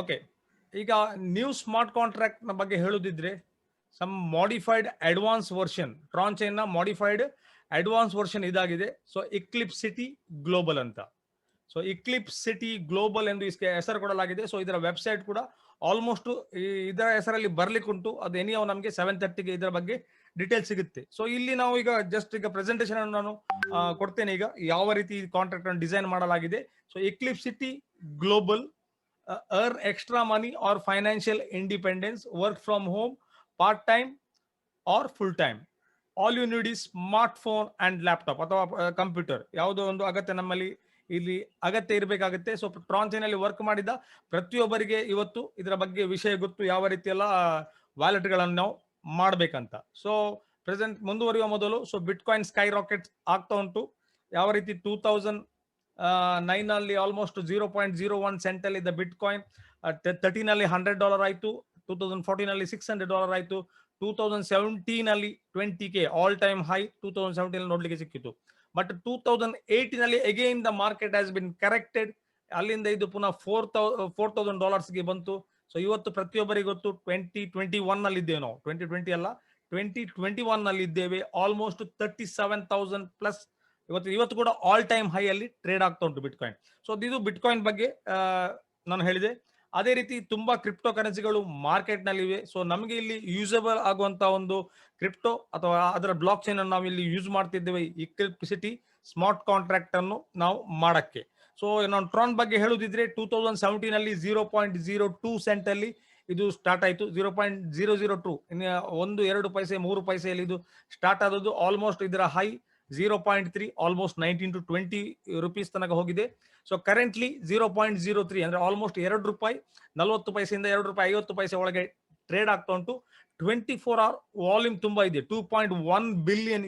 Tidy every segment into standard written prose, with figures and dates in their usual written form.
Okay, ಈಗ new smart contract ನ ಬಗ್ಗೆ ಹೇಳುದಿದ್ರೆ some modified advance version Tron chain ನ ಮಾಡಿಫೈಡ್ ಅಡ್ವಾನ್ಸ್ ವರ್ಷನ್ ಇದಾಗಿದೆ. ಸೊ ಇಕ್ಲಿಪ್ಸ್ ಸಿಟಿ ಗ್ಲೋಬಲ್ ಅಂತ. ಸೊ ಇಕ್ಲಿಪ್ಸ್ ಸಿಟಿ ಗ್ಲೋಬಲ್ ಎಂದು ಹೆಸರು ಕೊಡಲಾಗಿದೆ. ಸೊ ಇದರ ವೆಬ್ಸೈಟ್ ಕೂಡ ಆಲ್ಮೋಸ್ಟ್ ಇದರ ಹೆಸರಲ್ಲಿ ಬರ್ಲಿಕ್ಕೆ ಉಂಟು. ಅದು ಎನಿಯೋ ನಮಗೆ 7:30ಗೆ ಇದರ ಬಗ್ಗೆ ಡೀಟೇಲ್ ಸಿಗುತ್ತೆ. ಸೊ ಇಲ್ಲಿ ನಾವು ಈಗ ಜಸ್ಟ್ ಈಗ ಪ್ರೆಸೆಂಟೇಷನ್ ನಾನು ಕೊಡ್ತೇನೆ. ಈಗ ಯಾವ ರೀತಿ ಕಾಂಟ್ರಾಕ್ಟ್ ಅನ್ನು ಡಿಸೈನ್ ಮಾಡಲಾಗಿದೆ. So Eclipse City Global, earn extra money or financial independence, work from home, part time or full time. All you need is smartphone and laptop ಅಥವಾ ಕಂಪ್ಯೂಟರ್, ಯಾವುದೋ ಒಂದು ಅಗತ್ಯ ನಮ್ಮಲ್ಲಿ ಇಲ್ಲಿ ಅಗತ್ಯ ಇರಬೇಕಾಗುತ್ತೆ. ಸೊ ಟ್ರಾನ್ ಚೈನ್ ಅಲ್ಲಿ ವರ್ಕ್ ಮಾಡಿದ ಪ್ರತಿಯೊಬ್ಬರಿಗೆ ಇವತ್ತು ಇದರ ಬಗ್ಗೆ ವಿಷಯ ಗೊತ್ತು, ಯಾವ ರೀತಿ ಎಲ್ಲ ವ್ಯಾಲೆಟ್ ಗಳನ್ನು ನಾವು ಮಾಡ್ಬೇಕಂತ. ಸೊ ಪ್ರೆಸೆಂಟ್ ಮುಂದುವರಿಯುವ ಮೊದಲು ಸೊ ಬಿಟ್ ಕಾಯಿನ್ ಸ್ಕೈ ರಾಕೆಟ್ ಆಗ್ತಾ ಉಂಟು. ಯಾವ ರೀತಿ 2009 ಅಲ್ಲಿ ಆಲ್ಮೋಸ್ಟ್ 0.01 ಸೆಂಟ್ ಅಲ್ಲಿ ಇದ್ದ ಬಿಟ್ ಕಾಯಿನ್ 13 ಅಲ್ಲಿ $100 ಆಯ್ತು, 2014 ಅಲ್ಲಿ $600 ಆಯ್ತು, 2017 ಅಲ್ಲಿ 20K ಆಲ್ ಟೈಮ್ ಹೈ 2017 ನೋಡ್ಲಿಕ್ಕೆ ಸಿಕ್ಕಿತ್ತು. ಬಟ್ 2018 ಅಲ್ಲಿ again the market has been corrected. ಅಲ್ಲಿಂದ ಇದು ಪುನಃ $4,000 ಗೆ ಬಂತು. ಸೊ ಇವತ್ತು ಪ್ರತಿಯೊಬ್ಬರಿಗೆ ಗೊತ್ತು 2021 ನಲ್ಲಿ ಇದ್ದೇವೆ ನಾವು, 2020 ಅಲ್ಲ 2021 ನಲ್ಲಿ ಇದ್ದೇವೆ. ಆಲ್ಮೋಸ್ಟ್ 37,000 ಪ್ಲಸ್ ಇವತ್ತು ಕೂಡ ಆಲ್ ಟೈಮ್ ಹೈ ಅಲ್ಲಿ ಟ್ರೇಡ್ ಆಗ್ತಾ ಉಂಟು ಬಿಟ್ ಕಾಯಿನ್. ಸೊ ಇದು ಬಿಟ್ ಕಾಯಿನ್ ಬಗ್ಗೆ ನಾನು ಹೇಳಿದೆ. ಅದೇ ರೀತಿ ತುಂಬಾ ಕ್ರಿಪ್ಟೋ ಕರೆನ್ಸಿಗಳು ಮಾರ್ಕೆಟ್ ನಲ್ಲಿ ಇವೆ. ಸೊ ನಮಗೆ ಇಲ್ಲಿ ಯೂಸಬಲ್ ಆಗುವಂತಹ ಒಂದು ಕ್ರಿಪ್ಟೋ ಅಥವಾ ಅದರ ಬ್ಲಾಕ್ ಚೈನ್ ಅನ್ನು ನಾವು ಇಲ್ಲಿ ಯೂಸ್ ಮಾಡ್ತಿದ್ದೇವೆ, ಇಕ್ಲಿಪ್ಸಿಟಿ ಸ್ಮಾರ್ಟ್ ಕಾಂಟ್ರಾಕ್ಟ್ ಅನ್ನು ನಾವು ಮಾಡಕ್ಕೆ. ಸೊ ನಾನು ಟ್ರಾನ್ ಬಗ್ಗೆ ಹೇಳುದಿದ್ರೆ 2017 ಅಲ್ಲಿ 0.02 ಸೆಂಟ್ ಅಲ್ಲಿ ಇದು ಸ್ಟಾರ್ಟ್ ಆಯ್ತು. 0.002 1-2 ಪೈಸೆ 3 ಪೈಸೆಯಲ್ಲಿ ಇದು ಸ್ಟಾರ್ಟ್ ಆದದ್ದು. ಆಲ್ಮೋಸ್ಟ್ ಇದರ ಹೈ 0.3 ಆಲ್ಮೋಸ್ಟ್ 19 to 20 rupees ತನಕ ಹೋಗಿದೆ. ಸೊ ಕರೆಂಟ್ಲಿ 0.03 ಅಂದ್ರೆ ಆಲ್ಮೋಸ್ಟ್ ₹2 40 ಪೈಸೆಯಿಂದ ₹2.50 ಒಳಗೆ ಟ್ರೇಡ್ ಆಗ್ತಾ ಉಂಟು. 24 hour ವಾಲ್ಯೂಮ್ ತುಂಬಾ ಇದೆ, $2.1 billion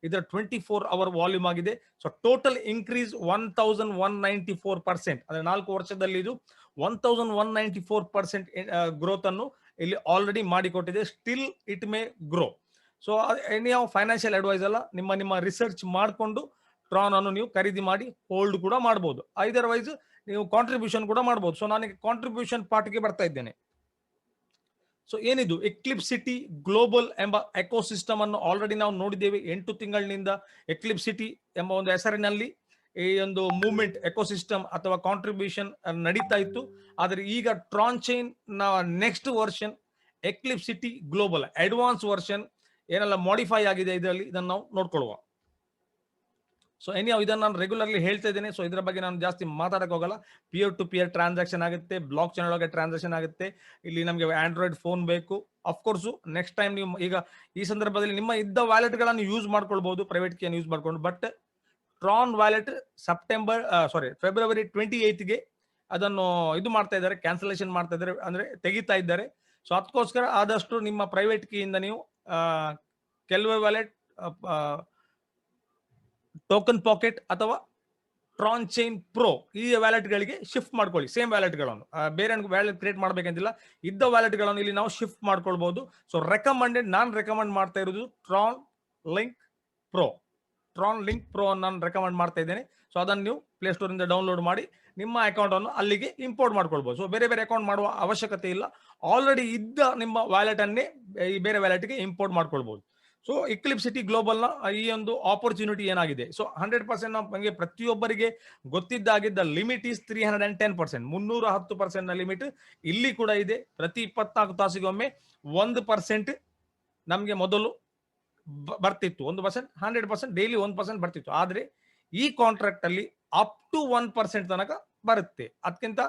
ಇದರ 24 hour ವಾಲ್ಯೂಮ್ ಆಗಿದೆ. ಸೊ ಟೋಟಲ್ ಇನ್ಕ್ರೀಸ್ 1194%, ಅಂದ್ರೆ 4 ವರ್ಷದಲ್ಲಿ ಇದು 1194% ಗ್ರೋತ್ ಅನ್ನು ಇಲ್ಲಿ ಆಲ್ರೆಡಿ ಮಾಡಿಕೊಟ್ಟಿದೆ. Still it may grow. So ಎನಿಯೋ ಫೈನಾನ್ಷಿಯಲ್ ಅಡ್ವೈಸ್ ಅಲ್ಲ, ನಿಮ್ಮ ರಿಸರ್ಚ್ ಮಾಡಿಕೊಂಡು ಟ್ರಾನ್ ಅನ್ನು ನೀವು ಖರೀದಿ ಮಾಡಿ ಹೋಲ್ಡ್ ಕೂಡ ಮಾಡಬಹುದು. ಅದರ್ವೈಸ್ ನೀವು ಕಾಂಟ್ರಿಬ್ಯೂಷನ್ ಕೂಡ ಮಾಡಬಹುದು. ಸೊ ನಾನು ಕಾಂಟ್ರಿಬ್ಯೂಷನ್ ಪಾರ್ಟ್ಗೆ ಬರ್ತಾ ಇದ್ದೇನೆ. ಸೊ ಏನಿದು ಎಕ್ಲಿಪ್ಸಿಟಿ ಗ್ಲೋಬಲ್ ಎಂಬ ಎಕೋಸಿಸ್ಟಮ್ ಅನ್ನು ಆಲ್ರೆಡಿ ನಾವು ನೋಡಿದ್ದೇವೆ. 8 ತಿಂಗಳಿನಿಂದ ಎಕ್ಲಿಪ್ಸಿಟಿ ಎಂಬ ಒಂದು ಹೆಸರಿನಲ್ಲಿ ಈ ಒಂದು ಮೂವ್ಮೆಂಟ್ ಎಕೋಸಿಸ್ಟಮ್ ಅಥವಾ ಕಾಂಟ್ರಿಬ್ಯೂಷನ್ ನಡೀತಾ ಇತ್ತು. ಆದ್ರೆ ಈಗ ಟ್ರಾನ್ ಚೈನ್ ನ next version Eclipcity global advance version ಏನೆಲ್ಲ ಮಾಡಿಫೈ ಆಗಿದೆ ಇದರಲ್ಲಿ, ಇದನ್ನು ನಾವು ನೋಡ್ಕೊಳ್ಳುವ. ಸೊ ಇದನ್ನು ನಾನು ರೆಗ್ಯುಲರ್ಲಿ ಹೇಳ್ತಾ ಇದ್ದೇನೆ. ಸೊ ಇದರ ಬಗ್ಗೆ ನಾನು ಜಾಸ್ತಿ ಮಾತಾಡಕ್ ಹೋಗಲ್ಲ. ಪಿಯರ್ ಟು ಪಿಯರ್ ಟ್ರಾನ್ಸಾಕ್ಷನ್ ಆಗುತ್ತೆ, ಬ್ಲಾಕ್ ಚೈನ್ ಒಳಗೆ ಟ್ರಾನ್ಸಾಕ್ಷನ್ ಆಗುತ್ತೆ. ಇಲ್ಲಿ ನಮಗೆ ಆಂಡ್ರಾಯ್ಡ್ ಫೋನ್ ಬೇಕು. ಅಫ್ಕೋರ್ಸ್ ನೆಕ್ಸ್ಟ್ ಟೈಮ್ ನೀವು ಈಗ ಈ ಸಂದರ್ಭದಲ್ಲಿ ನಿಮ್ಮ ಇದ್ದ ವ್ಯಾಲೆಟ್ ಗಳನ್ನು ಯೂಸ್ ಮಾಡ್ಕೊಳ್ಬಹುದು, ಪ್ರೈವೇಟ್ ಕೀಯನ್ನು ಯೂಸ್ ಮಾಡ್ಕೊಂಡು. ಬಟ್ ಟ್ರಾನ್ ವ್ಯಾಲೆಟ್ ಫೆಬ್ರವರಿ 28ಗೆ ಅದನ್ನು ಇದು ಮಾಡ್ತಾ ಇದ್ದಾರೆ, ಕ್ಯಾನ್ಸಲೇಷನ್ ಮಾಡ್ತಾ ಇದ್ದಾರೆ, ಅಂದ್ರೆ ತೆಗಿತಾ ಇದ್ದಾರೆ. ಸೊ ಅದಕ್ಕೋಸ್ಕರ ಆದಷ್ಟು ನಿಮ್ಮ ಪ್ರೈವೇಟ್ ಕೀಯಿಂದ ನೀವು ಕೆಲವೇ ವ್ಯಾಲೆಟ್, ಟೋಕನ್ ಪಾಕೆಟ್ ಅಥವಾ ಟ್ರಾನ್ ಚೈನ್ ಪ್ರೋ ಈ ವ್ಯಾಲೆಟ್ ಗಳಿಗೆ ಶಿಫ್ಟ್ ಮಾಡ್ಕೊಳ್ಳಿ. ಸೇಮ್ ವ್ಯಾಲೆಟ್ ಗಳನ್ನು ಬೇರೆ ವ್ಯಾಲೆಟ್ ಕ್ರಿಯೇಟ್ ಮಾಡ್ಬೇಕಂತಿಲ್ಲ, ಇದ್ದ ವ್ಯಾಲೆಟ್ ಗಳನ್ನು ಇಲ್ಲಿ ನಾವು ಶಿಫ್ಟ್ ಮಾಡ್ಕೊಳ್ಬಹುದು. ಸೊ ನಾನು ರೆಕಮೆಂಡ್ ಮಾಡ್ತಾ ಇರೋದು ಟ್ರಾನ್ ಲಿಂಕ್ ಪ್ರೋ ನಾನು ರೆಕಮೆಂಡ್ ಮಾಡ್ತಾ ಇದ್ದೇನೆ. ಸೊ ಅದನ್ನು ನೀವು ಪ್ಲೇ ಸ್ಟೋರ್ ಇಂದ ಡೌನ್ಲೋಡ್ ಮಾಡಿ ನಿಮ್ಮ ಅಕೌಂಟ್ ಅನ್ನು ಅಲ್ಲಿಗೆ ಇಂಪೋರ್ಟ್ ಮಾಡ್ಕೊಳ್ಬಹುದು. ಸೊ ಬೇರೆ ಅಕೌಂಟ್ ಮಾಡುವ ಅವಶ್ಯಕತೆ ಇಲ್ಲ, ಆಲ್ರೆಡಿ ಇದ್ದ ನಿಮ್ಮ ವ್ಯಾಲೆಟ್ ಅನ್ನೇ ಈ ಬೇರೆ ವ್ಯಾಲೆಟ್ಗೆ ಇಂಪೋರ್ಟ್ ಮಾಡ್ಕೊಳ್ಬಹುದು. ಸೊ ಇಕ್ಲಿಪ್ಸಿಟಿ ಗ್ಲೋಬಲ್ ನ ಈ ಒಂದು ಆಪರ್ಚುನಿಟಿ ಏನಾಗಿದೆ. ಸೊ 100% ನಮಗೆ ಪ್ರತಿಯೊಬ್ಬರಿಗೆ ಗೊತ್ತಿದ್ದಾಗಿದ್ದ ಲಿಮಿಟ್ ಈಸ್ 310%, 310% ನ ಲಿಮಿಟ್ ಇಲ್ಲಿ ಕೂಡ ಇದೆ. ಪ್ರತಿ 24 ತಾಸಿಗೊಮ್ಮೆ 1% ನಮಗೆ ಮೊದಲು ಬರ್ತಿತ್ತು, 1%, 100% ಡೈಲಿ 1% ಬರ್ತಿತ್ತು. ಆದ್ರೆ ಈ ಕಾಂಟ್ರಾಕ್ಟ್ ಅಲ್ಲಿ ಅಪ್ ಟು 1% ತನಕ ಬರುತ್ತೆ. ಅದಕ್ಕಿಂತ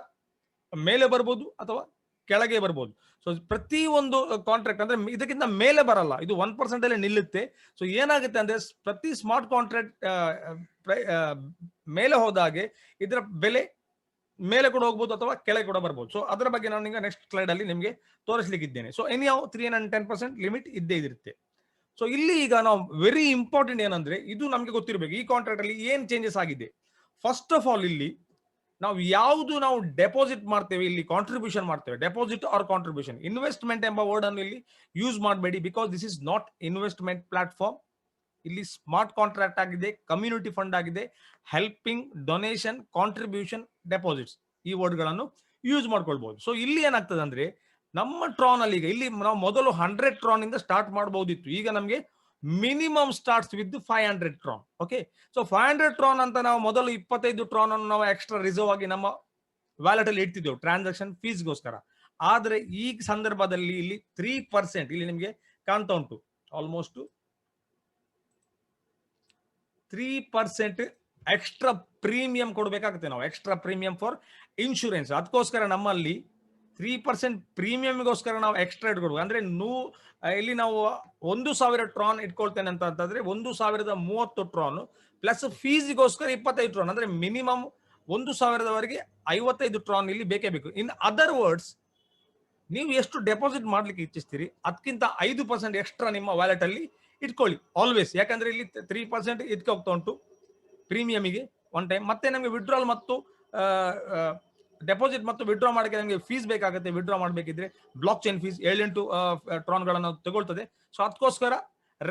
ಮೇಲೆ ಬರ್ಬೋದು ಅಥವಾ ಕೆಳಗೆ ಬರ್ಬೋದು. ಸೊ ಪ್ರತಿ ಒಂದು ಕಾಂಟ್ರಾಕ್ಟ್ ಅಂದ್ರೆ ಇದಕ್ಕಿಂತ ಮೇಲೆ ಬರಲ್ಲ, ಇದು 1% ಅಲ್ಲೇ ನಿಲ್ಲುತ್ತೆ. ಸೊ ಏನಾಗುತ್ತೆ ಅಂದ್ರೆ ಪ್ರತಿ ಸ್ಮಾರ್ಟ್ ಕಾಂಟ್ರಾಕ್ಟ್ ಮೇಲೆ ಹೋದಾಗೆ ಇದರ ಬೆಲೆ ಮೇಲೆ ಕೂಡ ಹೋಗ್ಬೋದು ಅಥವಾ ಕೆಳಗೆ ಕೂಡ ಬರ್ಬೋದು. ಸೊ ಅದರ ಬಗ್ಗೆ ನಾನು ಈಗ ನೆಕ್ಸ್ಟ್ ಸ್ಲೈಡ್ ಅಲ್ಲಿ ನಿಮಗೆ ತೋರಿಸ್ಲಿಕ್ಕಿದ್ದೇನೆ. ಸೊ ಎನಿಯೋ 310% ಲಿಮಿಟ್ ಇದ್ದೇ ಇರುತ್ತೆ. ಸೊ ಇಲ್ಲಿ ಈಗ ನಾವು ವೆರಿ ಇಂಪಾರ್ಟೆಂಟ್ ಏನಂದ್ರೆ ಇದು ನಮ್ಗೆ ಗೊತ್ತಿರಬೇಕು, ಈ ಕಾಂಟ್ರಾಕ್ಟ್ ಅಲ್ಲಿ ಏನ್ ಚೇಂಜಸ್ ಆಗಿದೆ. ಫಸ್ಟ್ ಆಫ್ ಆಲ್ ಇಲ್ಲಿ ನಾವು ಡೆಪಾಸಿಟ್ ಮಾಡ್ತೇವೆ, ಇಲ್ಲಿ ಕಾಂಟ್ರಿಬ್ಯೂಷನ್ ಮಾಡ್ತೇವೆ. ಡೆಪಾಸಿಟ್ ಆರ್ ಕಾಂಟ್ರಿಬ್ಯೂಷನ್, ಇನ್ವೆಸ್ಟ್ಮೆಂಟ್ ಎಂಬ ವರ್ಡ್ ಅನ್ನು ಇಲ್ಲಿ ಯೂಸ್ ಮಾಡಬೇಡಿ, because this is not investment platform. ಇಲ್ಲಿ ಸ್ಮಾರ್ಟ್ ಕಾಂಟ್ರಾಕ್ಟ್ ಆಗಿದೆ, ಕಮ್ಯುನಿಟಿ ಫಂಡ್ ಆಗಿದೆ. ಹೆಲ್ಪಿಂಗ್, ಡೊನೇಷನ್, ಕಾಂಟ್ರಿಬ್ಯೂಷನ್, ಡೆಪಾಸಿಟ್ಸ್ ಈ ವರ್ಡ್ ಗಳನ್ನು ಯೂಸ್ ಮಾಡ್ಕೊಳ್ಬಹುದು. ಸೊ ಇಲ್ಲಿ ಏನಾಗ್ತದೆ ಅಂದ್ರೆ ನಮ್ಮ ಟ್ರಾನ್ ಅಲ್ಲಿ ಈಗ ಇಲ್ಲಿ ನಾವು ಮೊದಲು 100 ಟ್ರಾನ್ ಇಂದ ಸ್ಟಾರ್ಟ್ ಮಾಡಬಹುದಿತ್ತು. ಈಗ ನಮಗೆ minimum starts with 500 Tron. Okay, so 500 Tron ಅಂತ ನಾವು ಮೊದಲು 25 ಟ್ರಾನ್ ಅನ್ನು ನಾವು ಎಕ್ಸ್ಟ್ರಾ ರಿಸರ್ವ್ ಆಗಿ ನಮ್ಮ ವ್ಯಾಲೆಟ್ ಅಲ್ಲಿ ಇಡ್ತಿದ್ದೆವು ಟ್ರಾನ್ಸಾಕ್ಷನ್ ಫೀಸ್ಗೋಸ್ಕರ. ಆದ್ರೆ ಈ ಸಂದರ್ಭದಲ್ಲಿ ಇಲ್ಲಿ 3% ಇಲ್ಲಿ ನಿಮಗೆ ಕಾಣ್ತಾ ಉಂಟು, ಆಲ್ಮೋಸ್ಟ್ 3% ಎಕ್ಸ್ಟ್ರಾ ಪ್ರೀಮಿಯಂ ಕೊಡಬೇಕಾಗುತ್ತೆ ನಾವು, ಎಕ್ಸ್ಟ್ರಾ ಪ್ರೀಮಿಯಂ ಫಾರ್ ಇನ್ಶೂರೆನ್ಸ್. ಅದಕ್ಕೋಸ್ಕರ ನಮ್ಮಲ್ಲಿ 3% ಪ್ರೀಮಿಯಂಗೋಸ್ಕರ ನಾವು ಎಕ್ಸ್ಟ್ರಾ ಇಟ್ಕೊಡ್ಬೇಕು. ಅಂದ್ರೆ ಇಲ್ಲಿ ನಾವು 1000 ಟ್ರಾನ್ ಇಟ್ಕೊಳ್ತೇನೆ ಅಂತಂದ್ರೆ 1030 ಟ್ರಾನ್ ಪ್ಲಸ್ ಫೀಸ್ಗೋಸ್ಕರ 25 ಟ್ರಾನ್, ಅಂದ್ರೆ ಮಿನಿಮಮ್ 1000ವರೆಗೆ 55 ಟ್ರಾನ್ ಇಲ್ಲಿ ಬೇಕೇ ಬೇಕು. ಇನ್ ಅದರ್ ವರ್ಡ್ಸ್, ನೀವು ಎಷ್ಟು ಡೆಪಾಸಿಟ್ ಮಾಡ್ಲಿಕ್ಕೆ ಇಚ್ಛಿಸ್ತೀರಿ ಅದಕ್ಕಿಂತ 5% ಎಕ್ಸ್ಟ್ರಾ ನಿಮ್ಮ ವ್ಯಾಲೆಟ್ ಅಲ್ಲಿ ಇಟ್ಕೊಳ್ಳಿ ಆಲ್ವೇಸ್. ಯಾಕಂದ್ರೆ ಇಲ್ಲಿ 3% ಇದಕ್ಕೆ ಹೋಗ್ತಾ ಉಂಟು ಪ್ರೀಮಿಯಮಿಗೆ ಒನ್ ಟೈಮ್. ಮತ್ತೆ ನಮಗೆ ವಿಡ್ರಾಲ್ ಮತ್ತು ಡೆಪಾಸಿಟ್ ಮತ್ತು ವಿಡ್ರಾ ಮಾಡಕ್ಕೆ ನಮಗೆ ಫೀಸ್ ಬೇಕಾಗುತ್ತೆ. ವಿಡ್ರಾ ಮಾಡಬೇಕಿದ್ರೆ ಬ್ಲಾಕ್ ಚೈನ್ ಫೀಸ್ 7-8 ಟ್ರಾನ್ಗಳನ್ನು ತಗೊಳ್ತದೆ. ಸೊ ಅದಕ್ಕೋಸ್ಕರ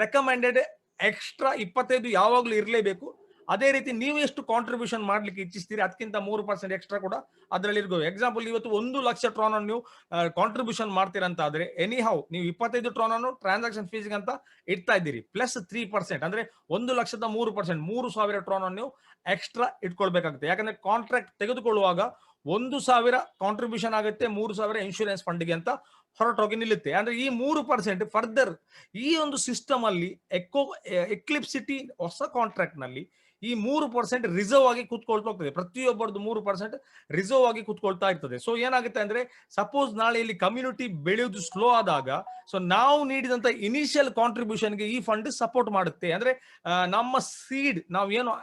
ರೆಕಮೆಂಡೆಡ್ ಎಕ್ಸ್ಟ್ರಾ 25 ಯಾವಾಗಲೂ ಇರಲೇಬೇಕು. ಅದೇ ರೀತಿ ನೀವು ಎಷ್ಟು ಕಾಂಟ್ರಿಬ್ಯೂಷನ್ ಮಾಡ್ಲಿಕ್ಕೆ ಇಚ್ಛಿಸ್ತೀರಿ ಅದಕ್ಕಿಂತ 3% ಎಕ್ಸ್ಟ್ರಾ ಕೂಡ ಅದರಲ್ಲಿ ಇರ್ಬೋದು. ಎಕ್ಸಾಂಪಲ್, ಇವತ್ತು 1 ಲಕ್ಷ ಟ್ರಾನ್ ಅನ್ನು ನೀವು ಕಾಂಟ್ರಿಬ್ಯೂಷನ್ ಮಾಡ್ತೀರಂತ ಆದ್ರೆ ಎನಿ ಹೌ ನೀವು 25 ಟ್ರಾನ್ ಅನ್ನು ಟ್ರಾನ್ಸಾಕ್ಷನ್ ಫೀಸ್ಗೆ ಅಂತ ಇಡ್ತಾ ಇದ್ದೀರಿ, ಪ್ಲಸ್ 3% ಅಂದ್ರೆ 1,03%, 3,000 ಟ್ರಾನ್ ಅನ್ನು ನೀವು ಎಕ್ಸ್ಟ್ರಾ ಇಟ್ಕೊಳ್ಬೇಕಾಗುತ್ತೆ. ಯಾಕಂದ್ರೆ ಕಾಂಟ್ರಾಕ್ಟ್ ತೆಗೆದುಕೊಳ್ಳುವಾಗ 1,000 ಕಾಂಟ್ರಿಬ್ಯೂಷನ್ ಆಗುತ್ತೆ, 3,000 ಇನ್ಶೂರೆನ್ಸ್ ಫಂಡ್ಗೆ ಅಂತ ಹೊರಟೋಗಿ ನಿಲ್ಲುತ್ತೆ. ಅಂದ್ರೆ ಈ 3% ಫರ್ದರ್ ಈ ಒಂದು ಸಿಸ್ಟಮ್ ಅಲ್ಲಿ ಎಕ್ಲಿಪ್ಸಿಟಿ ಹೊಸ ಕಾಂಟ್ರಾಕ್ಟ್ ನಲ್ಲಿ ಈ 3% ರಿಸರ್ವ್ ಆಗಿ ಕೂತ್ಕೊಳ್ತಾ ಹೋಗ್ತದೆ. ಪ್ರತಿಯೊಬ್ಬರದ್ದು 3% ರಿಸರ್ವ್ ಆಗಿ ಕೂತ್ಕೊಳ್ತಾ ಇರ್ತದೆ. ಸೊ ಏನಾಗುತ್ತೆ ಅಂದ್ರೆ ಸಪೋಸ್ ನಾಳೆ ಇಲ್ಲಿ ಕಮ್ಯುನಿಟಿ ಬೆಳೆಯುವುದು ಸ್ಲೋ ಆದಾಗ, ಸೊ ನಾವು ನೀಡಿದಂತ ಇನಿಷಿಯಲ್ ಕಾಂಟ್ರಿಬ್ಯೂಷನ್ಗೆ ಈ ಫಂಡ್ ಸಪೋರ್ಟ್ ಮಾಡುತ್ತೆ. ಅಂದ್ರೆ ನಮ್ಮ ಸೀಡ್ ನಾವು ಏನು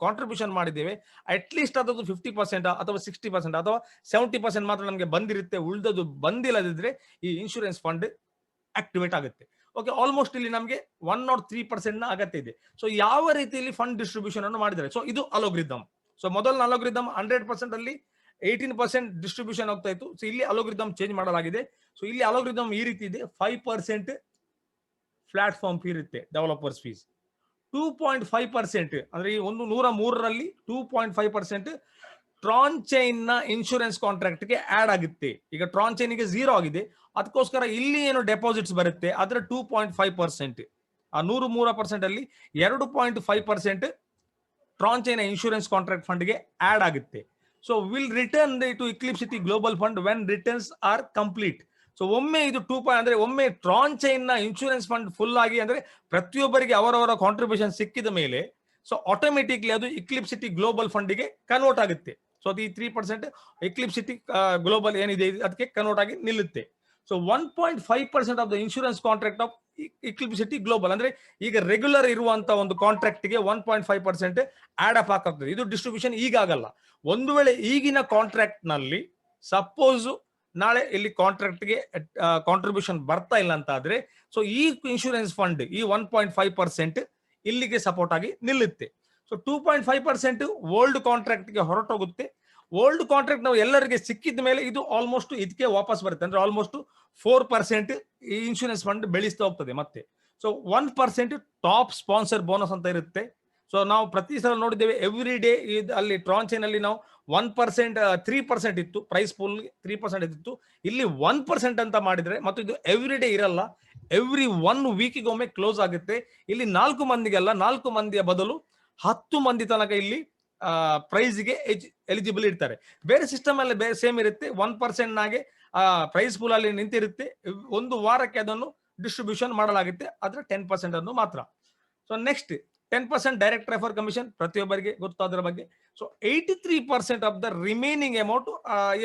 ಕಾಂಟ್ರಿಬ್ಯೂಷನ್ ಮಾಡಿದ್ದೇವೆ ಅಟ್ ಲೀಸ್ಟ್ ಅದದ್ದು 50% ಅಥವಾ 60% ಅಥವಾ 70% ಮಾತ್ರ ನಮಗೆ ಬಂದಿರುತ್ತೆ, ಉಳಿದದ್ದು ಬಂದಿಲ್ಲದಿದ್ರೆ ಈ ಇನ್ಶೂರೆನ್ಸ್ ಫಂಡ್ ಆಕ್ಟಿವೇಟ್ ಆಗುತ್ತೆ. ಓಕೆ, ಆಲ್ಮೋಸ್ಟ್ ಇಲ್ಲಿ ನಮಗೆ 103% ನ ಅಗತ್ಯ ಇದೆ. ಸೊ ಯಾವ ರೀತಿಯಲ್ಲಿ ಫಂಡ್ ಡಿಸ್ಟ್ರಿಬ್ಯೂಷನ್ ಅನ್ನು ಮಾಡಿದ್ದಾರೆ, ಸೊ ಇದು ಅಲೋಗ್ರಿದಮ್. ಸೊ ಮೊದಲ ಅಲೋಗ್ರಿದಮ್ 100% ಅಲ್ಲಿ 18% ಡಿಸ್ಟ್ರಿಬ್ಯೂಷನ್ ಹೋಗ್ತಾ ಇತ್ತು. ಸೊ ಇಲ್ಲಿ ಅಲೋಗ್ರಿದಮ್ ಚೇಂಜ್ ಮಾಡಲಾಗಿದೆ. ಸೊ ಇಲ್ಲಿ ಅಲೋಗ್ರಿದಮ್ ಈ ರೀತಿ ಇದೆ. 5% ಪ್ಲಾಟ್ಫಾರ್ಮ್ ಫೀ ಇರುತ್ತೆ, ಡೆವಲಪರ್ಸ್ ಫೀಸ್ 2.5%, ಅಂದ್ರೆ ಈ 103ರಲ್ಲಿ 2.5% ಟ್ರಾನ್ ಚೈನ್ ನ ಇನ್ಶೂರೆನ್ಸ್ ಕಾಂಟ್ರಾಕ್ಟ್ ಗೆ ಆಡ್ ಆಗುತ್ತೆ. ಈಗ ಟ್ರಾನ್ ಚೈನ್ ಗೆ 0 ಆಗಿದೆ, ಅದಕ್ಕೋಸ್ಕರ ಇಲ್ಲಿ ಏನು ಡೆಪಾಸಿಟ್ಸ್ ಬರುತ್ತೆ ಅದರ 2.5%, ಆ 103% ಅಲ್ಲಿ 2.5% Tron chain insurance contract fund ಗೆ ಆಡ್ ಆಗುತ್ತೆ. So will return to Eclipcity global fund when returns are complete. So ಒಮ್ಮೆ ಇದು ಅಂದ್ರೆ ಒಮ್ಮೆ ಟ್ರಾನ್ ಚೈನ್ ನ ಇನ್ಶೂರೆನ್ಸ್ ಫಂಡ್ ಫುಲ್ ಆಗಿ ಅಂದ್ರೆ ಪ್ರತಿಯೊಬ್ಬರಿಗೆ ಅವರವರ ಕಾಂಟ್ರಿಬ್ಯೂಷನ್ ಸಿಕ್ಕಿದ ಮೇಲೆ ಸೊ ಆಟೋಮೆಟಿಕ್ಲಿ ಅದು ಇಕ್ಲಿಪ್ಸಿಟಿ ಗ್ಲೋಬಲ್ ಫಂಡ್ ಗೆ ಕನ್ವರ್ಟ್ ಆಗುತ್ತೆ. ಸೊ ಅದು ಈ 3% ಇಕ್ಲಿಪ್ಸಿಟಿ ಗ್ಲೋಬಲ್ ಏನಿದೆ ಅದಕ್ಕೆ ಕನ್ವರ್ಟ್ ಆಗಿ ನಿಲ್ಲುತ್ತೆ. So 1.5% of the insurance contract of Eclipcity global, ಅಂದ್ರೆ ಈಗ ರೆಗ್ಯುಲರ್ ಇರುವಂತ ಒಂದು ಕಾಂಟ್ರಾಕ್ಟ್ ಗೆ 1.5% ಆಡ್ ಅಪ್ ಆಗ್ತದೆ. ಇದು ಡಿಸ್ಟ್ರಿಬ್ಯೂಷನ್ ಈಗ ಆಗಲ್ಲ. ಒಂದು ವೇಳೆ ಈಗಿನ ಕಾಂಟ್ರಾಕ್ಟ್ ನಲ್ಲಿ ಸಪೋಸ್ ನಾಳೆ ಇಲ್ಲಿ ಕಾಂಟ್ರಾಕ್ಟ್ ಗೆ ಕಾಂಟ್ರಿಬ್ಯೂಷನ್ ಬರ್ತಾ ಇಲ್ಲ ಅಂತ ಆದ್ರೆ, ಸೊ ಈ ಇನ್ಶೂರೆನ್ಸ್ ಫಂಡ್ ಈ 1.5% ಇಲ್ಲಿಗೆ ಸಪೋರ್ಟ್ ಆಗಿ ನಿಲ್ಲುತ್ತೆ. ಸೊ 2.5% ಓಲ್ಡ್ ಕಾಂಟ್ರಾಕ್ಟ್ ಗೆ ಹೊರಟೋಗುತ್ತೆ. ಓಲ್ಡ್ ಕಾಂಟ್ರಾಕ್ಟ್ ನಾವು ಎಲ್ಲರಿಗೆ ಸಿಕ್ಕಿದ ಮೇಲೆ ಇದು ಆಲ್ಮೋಸ್ಟ್ ಇದಕ್ಕೆ ವಾಪಸ್ ಬರುತ್ತೆ. ಅಂದ್ರೆ ಆಲ್ಮೋಸ್ಟ್ 4% ಈ ಇನ್ಶೂರೆನ್ಸ್ ಫಂಡ್ ಬೆಳೆಸ್ತಾ ಹೋಗ್ತದೆ ಮತ್ತೆ. ಸೊ 1% ಟಾಪ್ ಸ್ಪಾನ್ಸರ್ ಬೋನಸ್ ಅಂತ ಇರುತ್ತೆ. ಸೊ ನಾವು ಪ್ರತಿ ಸಲ ನೋಡಿದ್ದೇವೆ ಎವ್ರಿ ಡೇ ಅಲ್ಲಿ ಟ್ರಾನ್ ಚೈನ್ ಅಲ್ಲಿ ನಾವು 1% 3% ಇತ್ತು, ಪ್ರೈಸ್ ಪೂಲ್ 3% ಇತ್ತು. ಇಲ್ಲಿ 1% ಅಂತ ಮಾಡಿದ್ರೆ, ಮತ್ತು ಇದು ಎವ್ರಿ ಡೇ ಇರಲ್ಲ, ಎವ್ರಿ 1 ವೀಕಿಗೆ ಒಮ್ಮೆ ಕ್ಲೋಸ್ ಆಗುತ್ತೆ. ಇಲ್ಲಿ 4 ಮಂದಿಗೆಲ್ಲ, 4 ಮಂದಿಯ ಬದಲು 10 ಮಂದಿ ತನಕ ಇಲ್ಲಿ ಪ್ರೈಸ್ಗೆ ಎಲಿಜಿಬಲ್ ಇರ್ತಾರೆ. ಬೇರೆ ಸಿಸ್ಟಮ್ ಅಲ್ಲಿ ಬೇರೆ ಸೇಮ್ ಇರುತ್ತೆ. 1% ನಾಗೆ ಪ್ರೈಸ್ ಪೂಲ್ ಅಲ್ಲಿ ನಿಂತಿರುತ್ತೆ. ಒಂದು ವಾರಕ್ಕೆ ಅದನ್ನು ಡಿಸ್ಟ್ರಿಬ್ಯೂಷನ್ ಮಾಡಲಾಗುತ್ತೆ, ಆದ್ರೆ 10% ಅನ್ನು ಮಾತ್ರ. So next 10% direct refer commission, ಪ್ರತಿಯೊಬ್ಬರಿಗೆ ಗೊತ್ತಾದ್ರ ಬಗ್ಗೆ. So 83% of the remaining amount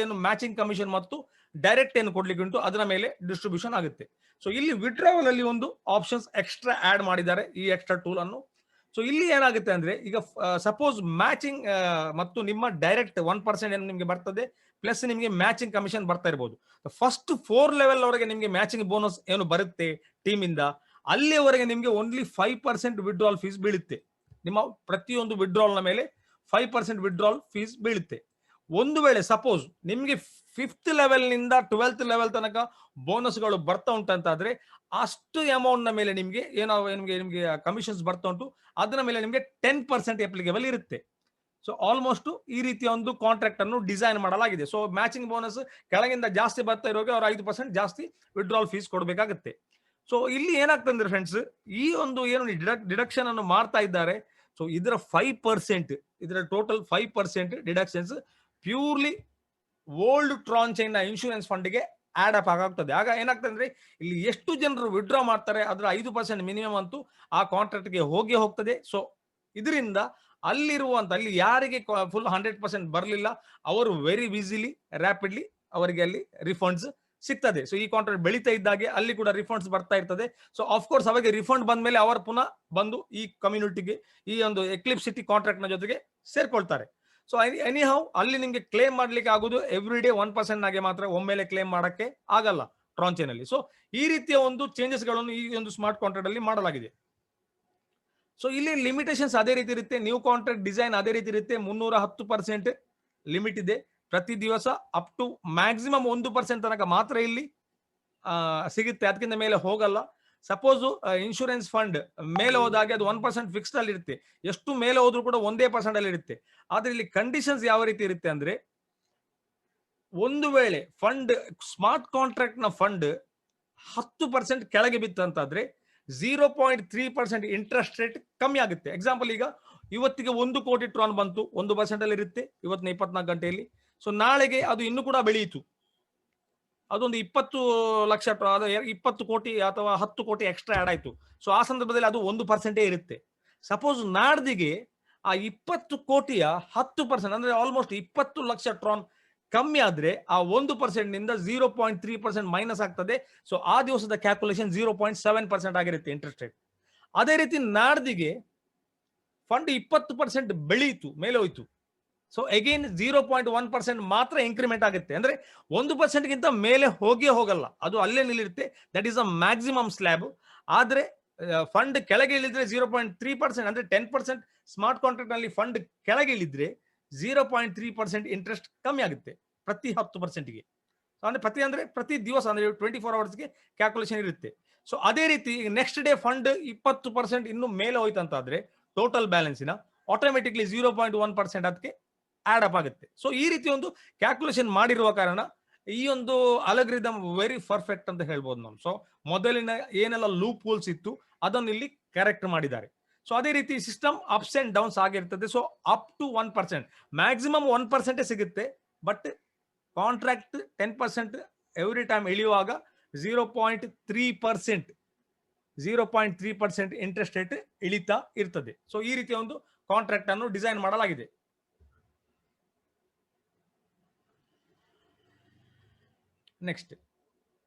ಏನು ಮ್ಯಾಚಿಂಗ್ ಕಮಿಷನ್ ಮತ್ತು ಡೈರೆಕ್ಟ್ ಏನು ಕೊಡ್ಲಿಕ್ಕೆ ಉಂಟು ಅದರ ಮೇಲೆ ಡಿಸ್ಟ್ರಿಬ್ಯೂಷನ್ ಆಗುತ್ತೆ. ಸೊ ಇಲ್ಲಿ ವಿಡ್ರಾವಲ್ ಅಲ್ಲಿ ಒಂದು ಆಪ್ಷನ್ಸ್ ಎಕ್ಸ್ಟ್ರಾ ಆಡ್ ಮಾಡಿದ್ದಾರೆ ಈ ಎಕ್ಸ್ಟ್ರಾ ಟೂಲ್ ಅನ್ನು. ಸೊ ಇಲ್ಲಿ ಏನಾಗುತ್ತೆ ಅಂದ್ರೆ, ಈಗ ಸಪೋಸ್ ಮ್ಯಾಚಿಂಗ್ ಮತ್ತು ನಿಮ್ಮ ಡೈರೆಕ್ಟ್ 1% ಏನು ನಿಮಗೆ ಬರ್ತದೆ, ಪ್ಲಸ್ ನಿಮಗೆ ಮ್ಯಾಚಿಂಗ್ ಕಮಿಷನ್ ಬರ್ತಾ ಇರಬಹುದು. ಫಸ್ಟ್ 4 ಲೆವೆಲ್ ವರೆಗೆ ನಿಮಗೆ ಮ್ಯಾಚಿಂಗ್ ಬೋನಸ್ ಏನು ಬರುತ್ತೆ ಟೀಮ್ ಇಂದ, ಅಲ್ಲಿವರೆಗೆ ನಿಮಗೆ ಓನ್ಲಿ 5% ವಿಡ್ರಾಲ್ ಫೀಸ್ ಬೀಳುತ್ತೆ. ನಿಮ್ಮ ಪ್ರತಿಯೊಂದು ವಿಡ್ರಾಲ್ ನ ಮೇಲೆ 5% ವಿಡ್ರಾಲ್ ಫೀಸ್ ಬೀಳುತ್ತೆ. ಒಂದು ವೇಳೆ ಸಪೋಸ್ ನಿಮಗೆ 5th ಲೆವೆಲ್ ನಿಂದ 12th ಲೆವೆಲ್ ತನಕ ಬೋನಸ್ಗಳು ಬರ್ತಾ ಉಂಟಂತಾದ್ರೆ, ಅಷ್ಟು ಅಮೌಂಟ್ ನ ಮೇಲೆ ನಿಮಗೆ ಏನೋ ನಿಮಗೆ ಕಮಿಷನ್ಸ್ ಬರ್ತಾ ಉಂಟು, ಅದರ ಮೇಲೆ ನಿಮಗೆ 10% ಅಪ್ಲಿಕೇಬಲ್ ಇರುತ್ತೆ. ಸೊ ಆಲ್ಮೋಸ್ಟ್ ಈ ರೀತಿಯ ಒಂದು ಕಾಂಟ್ರಾಕ್ಟ್ ಅನ್ನು ಡಿಸೈನ್ ಮಾಡಲಾಗಿದೆ. ಸೊ ಮ್ಯಾಚಿಂಗ್ ಬೋನಸ್ ಕೆಳಗಿಂದ ಜಾಸ್ತಿ ಬರ್ತಾ ಇರೋಗೆ ಅವ್ರು 5% ಜಾಸ್ತಿ ವಿಡ್ರಾಲ್ ಫೀಸ್ ಕೊಡಬೇಕಾಗುತ್ತೆ. ಸೊ ಇಲ್ಲಿ ಏನಾಗ್ತದೆ ಅಂದ್ರೆ ಫ್ರೆಂಡ್ಸ್, ಈ ಒಂದು ಏನು ಡಿಡಕ್ಷನ್ ಅನ್ನು ಮಾಡ್ತಾ ಇದ್ದಾರೆ, ಸೊ ಇದರ 5%, ಇದರ total 5% deductions purely old Tron chain insurance ಫಂಡ್ಗೆ ಆಡ್ ಅಪ್ ಆಗಾಗ್ತದೆ. ಆಗ ಏನಾಗ್ತದೆ ಅಂದ್ರೆ ಇಲ್ಲಿ ಎಷ್ಟು ಜನರು ವಿಡ್ರಾ ಮಾಡ್ತಾರೆ ಅದರ 5% ಮಿನಿಮಮ್ ಅಂತೂ ಆ ಕಾಂಟ್ರಾಕ್ಟ್ಗೆ ಹೋಗ್ತದೆ. ಸೊ ಇದರಿಂದ ಅಲ್ಲಿ ಯಾರಿಗೆ ಫುಲ್ 100% ಬರಲಿಲ್ಲ ಅವರು ವೆರಿ ಈಸಿಲಿ ರ್ಯಾಪಿಡ್ಲಿ ಅವರಿಗೆ ಅಲ್ಲಿ ರಿಫಂಡ್ಸ್ ಸಿಗ್ತದೆ. ಸೊ ಈ ಕಾಂಟ್ರಾಕ್ಟ್ ಬೆಳೀತಾ ಇದ್ದಾಗೆ ಅಲ್ಲಿ ಕೂಡ ರಿಫಂಡ್ಸ್ ಬರ್ತಾ ಇರ್ತದೆ. ಸೊ ಆಫ್ಕೋರ್ಸ್ ಅವರಿಗೆ ರಿಫಂಡ್ ಬಂದ ಮೇಲೆ ಅವರು ಪುನಃ ಬಂದು ಈ ಕಮ್ಯುನಿಟಿಗೆ ಈ ಒಂದು ಎಕ್ಲಿಪ್ಸ್ ಸಿಟಿ ಕಾಂಟ್ರಾಕ್ಟ್ ನ ಜೊತೆಗೆ ಸೇರ್ಕೊಳ್ತಾರೆ. ಸೊ ಎನಿ ಹೌ ಅಲ್ಲಿ ನಿಮಗೆ ಕ್ಲೇಮ್ ಮಾಡ್ಲಿಕ್ಕೆ ಆಗುದು ಎವ್ರಿ ಡೇ 1% ಆಗಿ ಮಾತ್ರ, ಒಮ್ಮೆಲೆ ಕ್ಲೇಮ್ ಮಾಡಕ್ಕೆ ಆಗಲ್ಲ ಟ್ರಾನ್ ಚೈನ್ ಅಲ್ಲಿ. ಸೊ ಈ ರೀತಿಯ ಒಂದು ಚೇಂಜಸ್ ಗಳನ್ನು ಈ ಒಂದು ಸ್ಮಾರ್ಟ್ ಕಾಂಟ್ರಾಕ್ಟ್ ಅಲ್ಲಿ ಮಾಡಲಾಗಿದೆ. ಸೊ ಇಲ್ಲಿ ಲಿಮಿಟೇಷನ್ಸ್ ಅದೇ ರೀತಿ ಇರುತ್ತೆ, ನ್ಯೂ ಕಾಂಟ್ರಾಕ್ಟ್ ಡಿಸೈನ್ ಅದೇ ರೀತಿ ಇರುತ್ತೆ. 310% ಲಿಮಿಟ್ ಇದೆ ಪ್ರತಿ ದಿವಸ, ಅಪ್ ಟು ಮ್ಯಾಕ್ಸಿಮಮ್ 1% ತನಕ ಮಾತ್ರ ಇಲ್ಲಿ ಸಿಗುತ್ತೆ, ಅದಕ್ಕಿಂತ ಮೇಲೆ ಹೋಗಲ್ಲ. ಸಪೋಸ್ ಇನ್ಶೂರೆನ್ಸ್ ಫಂಡ್ ಮೇಲೆ ಹೋದಾಗೆ ಅದು 1% ಫಿಕ್ಸ್ಡ್ ಅಲ್ಲಿ ಇರುತ್ತೆ, ಎಷ್ಟು ಮೇಲೆ ಹೋದ್ರೂ ಕೂಡ 1% ಅಲ್ಲಿ ಇರುತ್ತೆ. ಆದ್ರೆ ಇಲ್ಲಿ ಕಂಡೀಷನ್ಸ್ ಯಾವ ರೀತಿ ಇರುತ್ತೆ ಅಂದ್ರೆ, ಒಂದು ವೇಳೆ ಫಂಡ್ ಸ್ಮಾರ್ಟ್ ಕಾಂಟ್ರಾಕ್ಟ್ ನ ಫಂಡ್ 10% ಕೆಳಗೆ ಬಿತ್ತಂತಾದ್ರೆ 0.3% ಇಂಟ್ರೆಸ್ಟ್ ರೇಟ್ ಕಮ್ಮಿ ಆಗುತ್ತೆ. ಎಕ್ಸಾಂಪಲ್, ಈಗ ಇವತ್ತಿಗೆ 1 ಕೋಟಿ ಟ್ರಾನ್ ಬಂತು, 1% ಅಲ್ಲಿ ಇರುತ್ತೆ ಇವತ್ತಿನ 24 ಗಂಟೆಯಲ್ಲಿ. ಸೊ ನಾಳೆಗೆ ಅದು ಇನ್ನೂ ಕೂಡ ಬೆಳೆಯಿತು, ಅದೊಂದು 20 ಲಕ್ಷ 20 ಕೋಟಿ ಅಥವಾ 10 ಕೋಟಿ ಎಕ್ಸ್ಟ್ರಾ ಆಡ್ ಆಯ್ತು. ಸೊ ಆ ಸಂದರ್ಭದಲ್ಲಿ ಅದು 1% ಇರುತ್ತೆ. ಸಪೋಸ್ ನಾಡ್ದಿಗೆ ಆ 20 ಕೋಟಿಯ 10% ಅಂದ್ರೆ ಆಲ್ಮೋಸ್ಟ್ 20 ಲಕ್ಷ ಟ್ರಾನ್ ಕಮ್ಮಿ ಆದ್ರೆ ಆ 1% ನಿಂದ 0.3% ಮೈನಸ್ ಆಗ್ತದೆ. ಸೊ ಆ ದಿವಸದ ಕ್ಯಾಲ್ಕುಲೇಷನ್ 0.7% ಆಗಿರುತ್ತೆ ಇಂಟ್ರೆಸ್ಟ್ ರೇಟ್. ಅದೇ ರೀತಿ ನಾಡ್ದಿಗೆ ಫಂಡ್ 20% ಬೆಳೀತು, ಮೇಲೆ ಹೋಯ್ತು, ಸೊ ಅಗೈನ್ 0.1% ಮಾತ್ರ ಇನ್ಕ್ರಿಮೆಂಟ್ ಆಗುತ್ತೆ. ಅಂದ್ರೆ 1% ಗಿಂತ ಮೇಲೆ ಹೋಗಲ್ಲ, ಅದು ಅಲ್ಲೇ ನಿಲ್ಲಿರುತ್ತೆ. That is a maximum slab. ಆದ್ರೆ ಫಂಡ್ ಕೆಳಗೆ ಇಳಿದ್ರೆ 0.3% ಅಂದ್ರೆ 10% ಸ್ಮಾರ್ಟ್ ಕಾಂಟ್ರಾಕ್ಟ್ ನಲ್ಲಿ ಫಂಡ್ ಕೆಳಗೆ ಇಳಿದ್ರೆ 0.3% ಇಂಟ್ರೆಸ್ಟ್ ಕಮ್ಮಿ ಆಗುತ್ತೆ ಪ್ರತಿ 10%ಗೆ. ಅಂದ್ರೆ ಪ್ರತಿ ದಿವಸ ಅಂದ್ರೆ 24 ಅವರ್ಸ್ಗೆ ಕ್ಯಾಲ್ಕುಲೇಷನ್ ಇರುತ್ತೆ. ಸೊ ಅದೇ ರೀತಿ ನೆಕ್ಸ್ಟ್ ಡೇ ಫಂಡ್ 20% ಇನ್ನು ಮೇಲೆ ಹೋಯ್ತಂತಾದ್ರೆ ಟೋಟಲ್ ಬ್ಯಾಲೆನ್ಸಿನ ಆಟೋಮೆಟಿಕ್ಲಿ 0.1% ಅದಕ್ಕೆ ಆಡ್ ಅಪ್ ಆಗುತ್ತೆ. ಸೊ ಈ ರೀತಿ ಒಂದು ಕ್ಯಾಲ್ಕುಲೇಷನ್ ಮಾಡಿರುವ ಕಾರಣ ಈ ಒಂದು ಅಲಗ್ರಿದಮ್ ವೆರಿ ಪರ್ಫೆಕ್ಟ್ ಅಂತ ಹೇಳ್ಬೋದು ನಾವು. ಸೊ ಮೊದಲಿನ ಏನೆಲ್ಲ ಲೂಪ್ ಹೋಲ್ಸ್ ಇತ್ತು ಅದನ್ನು ಇಲ್ಲಿ ಕರೆಕ್ಟ್ ಮಾಡಿದ್ದಾರೆ. ಸೊ ಅದೇ ರೀತಿ ಸಿಸ್ಟಮ್ ಅಪ್ಸ್ ಅಂಡ್ ಡೌನ್ಸ್ ಆಗಿರ್ತದೆ. ಸೊ ಅಪ್ ಟು 1%, ಮ್ಯಾಕ್ಸಿಮಮ್ 1% ಸಿಗುತ್ತೆ. ಬಟ್ ಕಾಂಟ್ರಾಕ್ಟ್ 10% ಎವ್ರಿ ಟೈಮ್ ಇಳಿಯುವಾಗ 0.3% ಇಂಟ್ರೆಸ್ಟ್ ರೇಟ್ ಇಳಿತಾ ಇರ್ತದೆ. ಸೊ ಈ ರೀತಿಯ ಒಂದು ಕಾಂಟ್ರಾಕ್ಟ್ ಅನ್ನು ಡಿಸೈನ್ ಮಾಡಲಾಗಿದೆ. ನೆಕ್ಸ್ಟ್,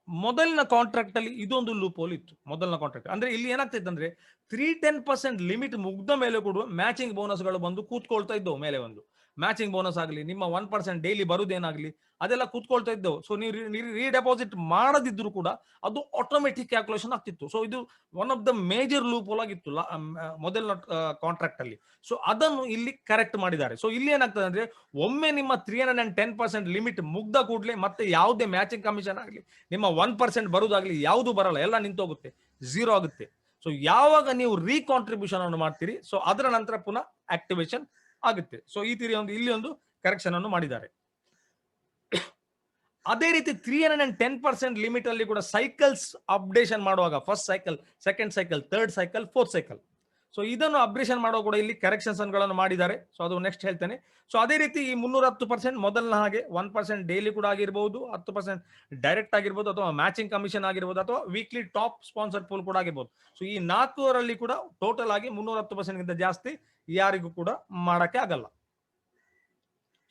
ಮೊದಲಿನ ಕಾಂಟ್ರಾಕ್ಟ್ ಅಲ್ಲಿ ಇದೊಂದು ಲೂಪ್ ಹೋಲ್ ಇತ್ತು. ಮೊದಲಿನ ಕಾಂಟ್ರಾಕ್ಟ್ ಅಂದ್ರೆ ಇಲ್ಲಿ ಏನಾಗ್ತಿತ್ತು ಅಂದ್ರೆ 310% ಲಿಮಿಟ್ ಮುಗ್ದ ಮೇಲೆ ಕೂಡ ಮ್ಯಾಚಿಂಗ್ ಬೋನಸ್ ಗಳು ಬಂದು ಕೂತ್ಕೊಳ್ತಾ ಇದ್ದವು. ಮೇಲೆ ಒಂದು ಮ್ಯಾಚಿಂಗ್ ಬೋನಸ್ ಆಗಲಿ, ನಿಮ್ಮ 1% ಡೈಲಿ ಬರುದೇನಾಗ್ಲಿ ಅದೆಲ್ಲ ಕೂತ್ಕೊಳ್ತಾ ಇದ್ದವು. ಸೊ ನೀವು ರೀಡೆಪಾಸಿಟ್ ಮಾಡದಿದ್ರು ಕೂಡ ಅದು ಆಟೋಮೆಟಿಕ್ ಕ್ಯಾಲ್ಕುಲೇಷನ್ ಆಗ್ತಿತ್ತು. ಸೊ ಇದು one of the major loophole ಆಗಿತ್ತು ಮೊದಲಿನ ಕಾಂಟ್ರಾಕ್ಟ್ ಅಲ್ಲಿ. ಸೊ ಅದನ್ನು ಇಲ್ಲಿ ಕರೆಕ್ಟ್ ಮಾಡಿದ್ದಾರೆ. ಸೊ ಇಲ್ಲಿ ಏನಾಗ್ತದೆ ಅಂದ್ರೆ, ಒಮ್ಮೆ ನಿಮ್ಮ 310% ಲಿಮಿಟ್ ಮುಗ್ದ ಕೂಡಲೇ ಮತ್ತೆ ಯಾವುದೇ ಮ್ಯಾಚಿಂಗ್ ಕಮಿಷನ್ ಆಗಲಿ, ನಿಮ್ಮ 1% ಬರುದಾಗ್ಲಿ ಯಾವುದು ಬರಲ್ಲ, ಎಲ್ಲ ನಿಂತೋಗುತ್ತೆ, 0 ಆಗುತ್ತೆ. ಸೊ ಯಾವಾಗ ನೀವು ರೀಕಾಂಟ್ರಿಬ್ಯೂಷನ್ ಅನ್ನು ಮಾಡ್ತೀರಿ, ಸೊ ಅದರ ನಂತರ ಪುನಃ ಆಕ್ಟಿವೇಶನ್ ಆಗುತ್ತೆ. ಸೊ ಈ ತೀರಿ ಇಲ್ಲಿ ಒಂದು ಕರೆಕ್ಷನ್ ಅನ್ನು ಮಾಡಿದ್ದಾರೆ. ಅದೇ ರೀತಿ 310% ಲಿಮಿಟ್ ಅಲ್ಲಿ ಕೂಡ ಸೈಕಲ್ಸ್ ಅಪ್ಡೇಷನ್ ಮಾಡುವಾಗ first cycle, second cycle, third cycle, fourth cycle, so ಇದನ್ನು ಅಪ್ಡೇಷನ್ ಮಾಡುವಾಗ ಕೂಡ ಇಲ್ಲಿ ಕರೆಕ್ಷನ್ಸ್ ಗಳನ್ನು ಮಾಡಿದ್ದಾರೆ. ಸೊ ಅದು ನೆಕ್ಸ್ಟ್ ಹೇಳ್ತೇನೆ. ಸೊ ಅದೇ ರೀತಿ ಈ 310% ಮೊದಲನ ಹಾಗೆ 1% ಡೈಲಿ ಕೂಡ ಆಗಿರಬಹುದು, 10% ಡೈರೆಕ್ಟ್ ಆಗಿರ್ಬೋದು, ಅಥವಾ ಮ್ಯಾಚಿಂಗ್ ಕಮಿಷನ್ ಆಗಿರ್ಬೋದು, ಅಥವಾ ವೀಕ್ಲಿ ಟಾಪ್ ಸ್ಪಾನ್ಸರ್ ಪೂಲ್ ಕೂಡ ಆಗಿರ್ಬೋದು. ಸೊ ಈ 4ರಲ್ಲಿ ಕೂಡ ಟೋಟಲ್ ಆಗಿ 310% ಗಿಂತ ಜಾಸ್ತಿ ಯಾರಿಗೂ ಕೂಡ ಮಾಡಕ್ಕೆ ಆಗಲ್ಲ.